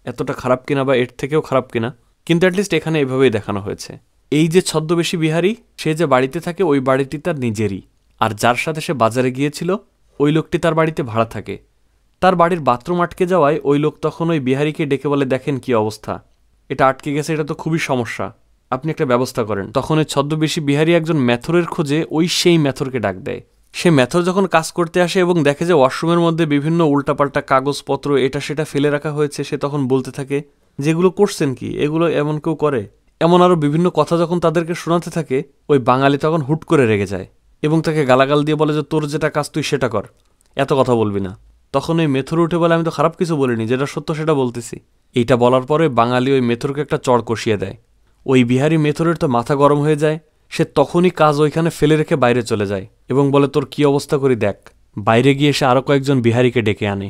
Speaker 1: এতটা খারাপ কিনা বা এর থেকেও খারাপ কিনা, কিন্তু অ্যাটলিস্ট এখানে এভাবেই দেখানো হয়েছে। এই যে ছদ্মবেশী বিহারি, সে যে বাড়িতে থাকে ওই বাড়িটি তার নিজেরই, আর যার সাথে সে বাজারে গিয়েছিল ওই লোকটি তার বাড়িতে ভাড়া থাকে। তার বাড়ির বাথরুম আটকে যাওয়ায় ওই লোক তখন ওই বিহারিকে ডেকে বলে, দেখেন কি অবস্থা, এটা আটকে গেছে, এটা তো খুবই সমস্যা, আপনি একটা ব্যবস্থা করেন। তখন ওই ছদ্মবেশী বিহারি একজন মেথরের খোঁজে ওই সেই মেথরকে ডাক দেয়। সে মেথর যখন কাজ করতে আসে এবং দেখে যে ওয়াশরুমের মধ্যে বিভিন্ন উল্টাপাল্টা কাগজপত্র এটা সেটা ফেলে রাখা হয়েছে, সে তখন বলতে থাকে, যেগুলো করছেন কি, এগুলো এমন কেউ করে? এমন আরও বিভিন্ন কথা যখন তাদেরকে শোনাতে থাকে, ওই বাঙালি তখন হুট করে রেগে যায় এবং তাকে গালাগাল দিয়ে বলে যে, তোর যেটা কাজ তুই সেটা কর, এত কথা বলবি না। তখন ওই মেথর উঠে বলে, আমি তো খারাপ কিছু বলিনি, যেটা সত্য সেটা বলতেছি। এইটা বলার পরে বাঙালি ওই মেথরকে একটা চড় কষিয়ে দেয়। ওই বিহারি মেথরের তো মাথা গরম হয়ে যায়, সে তখনই কাজ ওইখানে ফেলে রেখে বাইরে চলে যায় এবং বলে, তোর কি অবস্থা করি দেখ। বাইরে গিয়ে এসে আরও কয়েকজন বিহারিকে ডেকে আনে।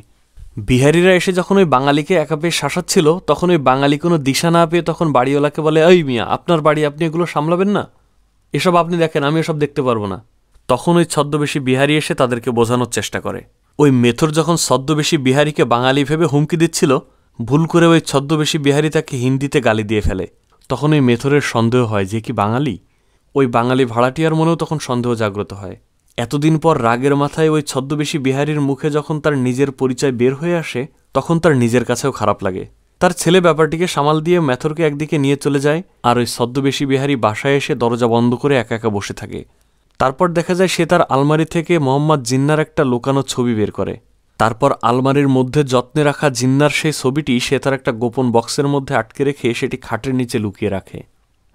Speaker 1: বিহারিরা এসে যখন ওই বাঙালিকে একা পেয়ে শাসাচ্ছিল, তখন ওই বাঙালি কোনো দিশা না পেয়ে তখন বাড়িওয়ালাকে বলে, এই মিয়া, আপনার বাড়ি, আপনি এগুলো সামলাবেন না, এসব আপনি দেখেন, আমি এসব দেখতে পারবো না। তখন ওই ছদ্মবেশী বিহারি এসে তাদেরকে বোঝানোর চেষ্টা করে। ওই মেথর যখন ছদ্মবেশী বিহারিকে বাঙালি ভেবে হুমকি দিচ্ছিল, ভুল করে ওই ছদ্মবেশী বিহারি তাকে হিন্দিতে গালি দিয়ে ফেলে। তখন ওই মেথরের সন্দেহ হয় যে কি বাঙালি। ওই বাঙালি ভাড়াটিয়ার মনেও তখন সন্দেহ জাগ্রত হয়। এতদিন পর রাগের মাথায় ওই ছদ্মবেশী বিহারির মুখে যখন তার নিজের পরিচয় বের হয়ে আসে, তখন তার নিজের কাছেও খারাপ লাগে। তার ছেলে ব্যাপারটিকে সামাল দিয়ে মেথরকে একদিকে নিয়ে চলে যায়, আর ওই ছদ্মবেশী বিহারি বাসায় এসে দরজা বন্ধ করে একা একা বসে থাকে। তারপর দেখা যায় সে তার আলমারি থেকে মোহাম্মদ জিন্নার একটা লুকানো ছবি বের করে। তারপর আলমারির মধ্যে যত্নে রাখা জিন্নার সেই ছবিটি সে তার একটা গোপন বক্সের মধ্যে আটকে রেখে সেটি খাটের নিচে লুকিয়ে রাখে,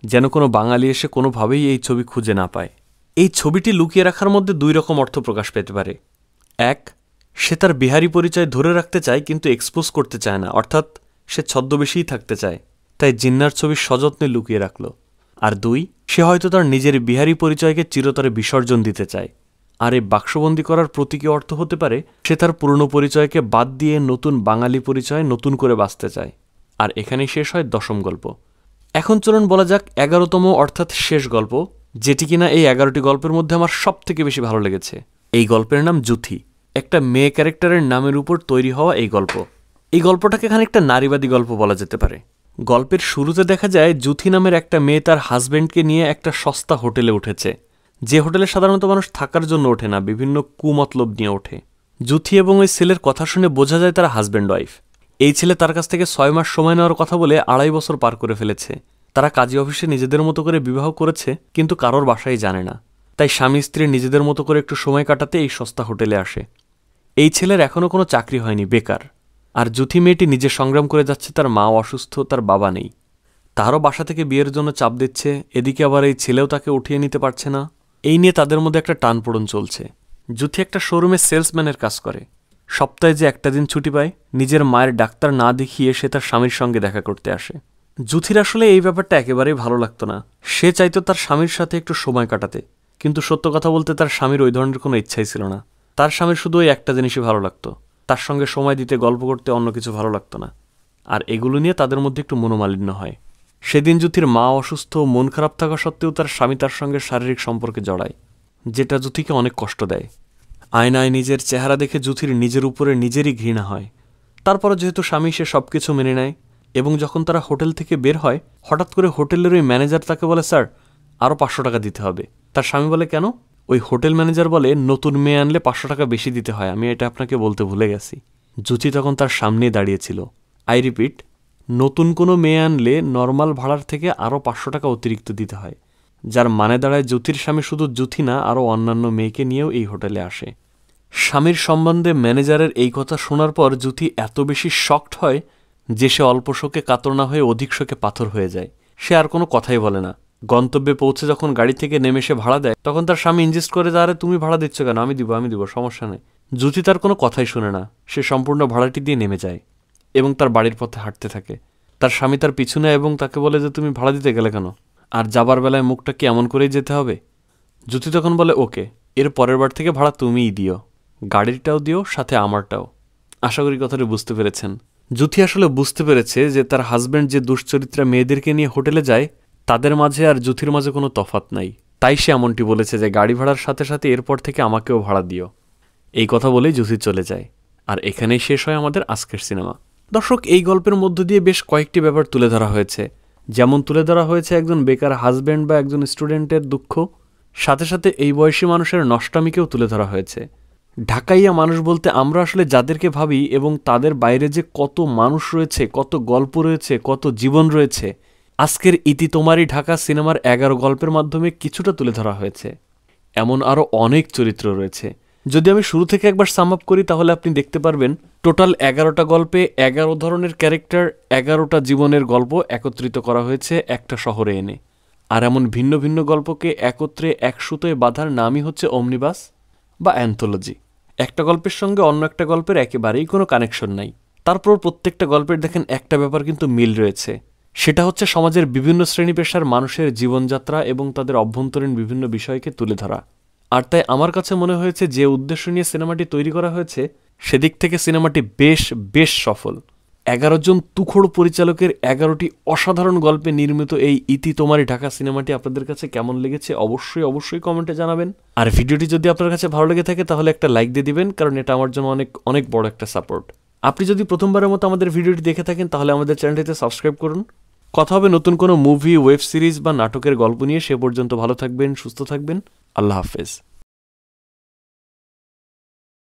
Speaker 1: যেন কোনো বাঙালি এসে কোনোভাবেই এই ছবি খুঁজে না পায়। এই ছবিটি লুকিয়ে রাখার মধ্যে 2 রকম অর্থ প্রকাশ পেতে পারে। 1, সে তার বিহারি পরিচয় ধরে রাখতে চায় কিন্তু এক্সপোজ করতে চায় না, অর্থাৎ সে ছদ্মবেশীই থাকতে চায়, তাই জিন্নার ছবি সযত্নে লুকিয়ে রাখল। আর 2, সে হয়তো তার নিজের বিহারি পরিচয়কে চিরতরে বিসর্জন দিতে চায়। আর এই বাক্সবন্দি করার প্রতীকী অর্থ হতে পারে সে তার পুরনো পরিচয়কে বাদ দিয়ে নতুন বাঙালি পরিচয় নতুন করে বাঁচতে চায়। আর এখানেই শেষ হয় 10ম গল্প। এখন চলুন বলা যাক 11তম অর্থাৎ শেষ গল্প, যেটি কিনা এই 11টি গল্পের মধ্যে আমার সব থেকে বেশি ভালো লেগেছে। এই গল্পের নাম জুথি, একটা মেয়ে ক্যারেক্টারের নামের উপর তৈরি হওয়া এই গল্প। এই গল্পটাকে খানিকটা নারীবাদী গল্প বলা যেতে পারে। গল্পের শুরুতে দেখা যায় জুথি নামের একটা মেয়ে তার হাজব্যান্ডকে নিয়ে একটা সস্তা হোটেলে উঠেছে, যে হোটেলে সাধারণত মানুষ থাকার জন্য ওঠে না, বিভিন্ন কুমতলব নিয়ে ওঠে। জুথি এবং ওই ছেলের কথা শুনে বোঝা যায় তারা হাজব্যান্ড ওয়াইফ। এই ছেলে তার কাছ থেকে 6 মাস সময় নেওয়ার কথা বলে 2.5 বছর পার করে ফেলেছে। তারা কাজী অফিসে নিজেদের মতো করে বিবাহ করেছে, কিন্তু কারোর বাসায় জানে না। তাই স্বামী স্ত্রী নিজেদের মতো করে একটু সময় কাটাতে এই সস্তা হোটেলে আসে। এই ছেলের এখনও কোনো চাকরি হয়নি, বেকার। আর জুথি মেয়েটি নিজে সংগ্রাম করে যাচ্ছে, তার মা অসুস্থ, তার বাবা নেই। তারও বাসা থেকে বিয়ের জন্য চাপ দিচ্ছে, এদিকে আবার এই ছেলেও তাকে উঠিয়ে নিতে পারছে না। এই নিয়ে তাদের মধ্যে একটা টানপোড়ন চলছে। জুথি একটা শোরুমে সেলসম্যানের কাজ করে। সপ্তাহে যে একটা দিন ছুটি পায়, নিজের মায়ের ডাক্তার না দেখিয়ে সে তার স্বামীর সঙ্গে দেখা করতে আসে। জুথির আসলে এই ব্যাপারটা একেবারেই ভালো লাগতো না। সে চাইতো তার স্বামীর সাথে একটু সময় কাটাতে, কিন্তু সত্য কথা বলতে তার স্বামীর ওই ধরনের কোনো ইচ্ছাই ছিল না। তার স্বামীর শুধু ওই একটা জিনিসই ভালো লাগতো, তার সঙ্গে সময় দিতে, গল্প করতে, অন্য কিছু ভালো লাগতো না। আর এগুলো নিয়ে তাদের মধ্যে একটু মনোমালিন্য হয়। সেদিন জুথির মা অসুস্থ, মন খারাপ থাকা সত্ত্বেও তার স্বামী তার সঙ্গে শারীরিক সম্পর্কে জড়ায়, যেটা জুথিকে অনেক কষ্ট দেয়। আয়নায় নিজের চেহারা দেখে জুথির নিজের উপরে নিজেরই ঘৃণা হয়। তারপরে যেহেতু স্বামী, সে সব কিছু মেনে নেয়। এবং যখন তারা হোটেল থেকে বের হয়, হঠাৎ করে হোটেলের ওই ম্যানেজার তাকে বলে, স্যার আরও 500 টাকা দিতে হবে। তার স্বামী বলে, কেন? ওই হোটেল ম্যানেজার বলে, নতুন মেয়ে আনলে 500 টাকা বেশি দিতে হয়, আমি এটা আপনাকে বলতে ভুলে গেছি। জুথি তখন তার সামনেই দাঁড়িয়েছিল। আই রিপিট, নতুন কোনো মেয়ে আনলে নর্মাল ভাড়ার থেকে আরও 500 টাকা অতিরিক্ত দিতে হয়, যার মানে দাঁড়ায় জুথির স্বামী শুধু জুথি না, আরও অন্যান্য মেয়েকে নিয়েও এই হোটেলে আসে। স্বামীর সম্বন্ধে ম্যানেজারের এই কথা শোনার পর জুথি এত বেশি শকড হয় যে সে অল্প শোকে কাতর না হয়ে অধিক শোকে পাথর হয়ে যায়। সে আর কোনো কথাই বলে না। গন্তব্যে পৌঁছে যখন গাড়ি থেকে নেমে সে ভাড়া দেয়, তখন তার স্বামী ইনজিস্ট করে, আরে তুমি ভাড়া দিচ্ছ কেন? আমি দিব, সমস্যা নেই। জুথি তার কোনো কথাই শোনে না। সে সম্পূর্ণ ভাড়াটি দিয়ে নেমে যায় এবং তার বাড়ির পথে হাঁটতে থাকে। তার স্বামী তার পিছু নেয় এবং তাকে বলে যে, তুমি ভাড়া দিতে গেলে কেন? আর যাবার বেলায় মুখটা কি এমন করেই যেতে হবে? জুথি তখন বলে, ওকে, এর পরের বার থেকে ভাড়া তুমিই দিও, গাড়িটাও দিও, সাথে আমারটাও। আশা করি কথাটি বুঝতে পেরেছেন। জুথি আসলে বুঝতে পেরেছে যে তার হাজব্যান্ড যে দুশ্চরিত্রা মেয়েদেরকে নিয়ে হোটেলে যায়, তাদের মাঝে আর জুথির মাঝে কোনো তফাৎ নাই। তাই সে এমনটি বলেছে যে গাড়ি ভাড়ার সাথে সাথে এরপর থেকে আমাকেও ভাড়া দিও। এই কথা বলেই জুথি চলে যায়। আর এখানেই শেষ হয় আমাদের আজকের সিনেমা। দর্শক, এই গল্পের মধ্য দিয়ে বেশ কয়েকটি ব্যাপার তুলে ধরা হয়েছে। যেমন তুলে ধরা হয়েছে একজন বেকার হাজব্যান্ড বা একজন স্টুডেন্টের দুঃখ, সাথে সাথে এই বয়সী মানুষের নষ্টামিকেও তুলে ধরা হয়েছে। ঢাকাইয়া মানুষ বলতে আমরা আসলে যাদেরকে ভাবি, এবং তাদের বাইরে যে কত মানুষ রয়েছে, কত গল্প রয়েছে, কত জীবন রয়েছে, আজকের ইতি তোমারই ঢাকা সিনেমার 11 গল্পের মাধ্যমে কিছুটা তুলে ধরা হয়েছে। এমন আরও অনেক চরিত্র রয়েছে। যদি আমি শুরু থেকে একবার সাম আপ করি, তাহলে আপনি দেখতে পারবেন টোটাল 11টা গল্পে 11 ধরনের ক্যারেক্টার, 11টা জীবনের গল্প একত্রিত করা হয়েছে একটা শহরে এনে। আর এমন ভিন্ন ভিন্ন গল্পকে একত্রে এক সুতোয় বাঁধার নামই হচ্ছে অমনিবাস বা অ্যান্থোলজি। একটা গল্পের সঙ্গে অন্য একটা গল্পের একেবারেই কোনো কানেকশন নাই। তারপর প্রত্যেকটা গল্পের দেখেন একটা ব্যাপার কিন্তু মিল রয়েছে, সেটা হচ্ছে সমাজের বিভিন্ন শ্রেণী পেশার মানুষের জীবনযাত্রা এবং তাদের অভ্যন্তরীণ বিভিন্ন বিষয়কে তুলে ধরা। আর তাই আমার কাছে মনে হয়েছে যে উদ্দেশ্য নিয়ে সিনেমাটি তৈরি করা হয়েছে, সেদিক থেকে সিনেমাটি বেশ সফল। 11 জন তুখোড় পরিচালকের 11টি অসাধারণ গল্পে নির্মিত এই ইতি তোমারই ঢাকা সিনেমাটি আপনাদের কাছে কেমন লেগেছে অবশ্যই কমেন্টে জানাবেন। আর ভিডিওটি যদি আপনার কাছে ভালো লেগে থাকে তাহলে একটা লাইক দিয়ে দিবেন, কারণ এটা আমার জন্য অনেক বড় একটা সাপোর্ট। আপনি যদি প্রথমবারের মতো আমাদের ভিডিওটি দেখে থাকেন তাহলে আমাদের চ্যানেলটিতে সাবস্ক্রাইব করুন। কথা হবে নতুন কোনো মুভি, ওয়েব সিরিজ বা নাটকের গল্প নিয়ে। সে পর্যন্ত ভালো থাকবেন, সুস্থ থাকবেন। আল্লাহ হাফেজ।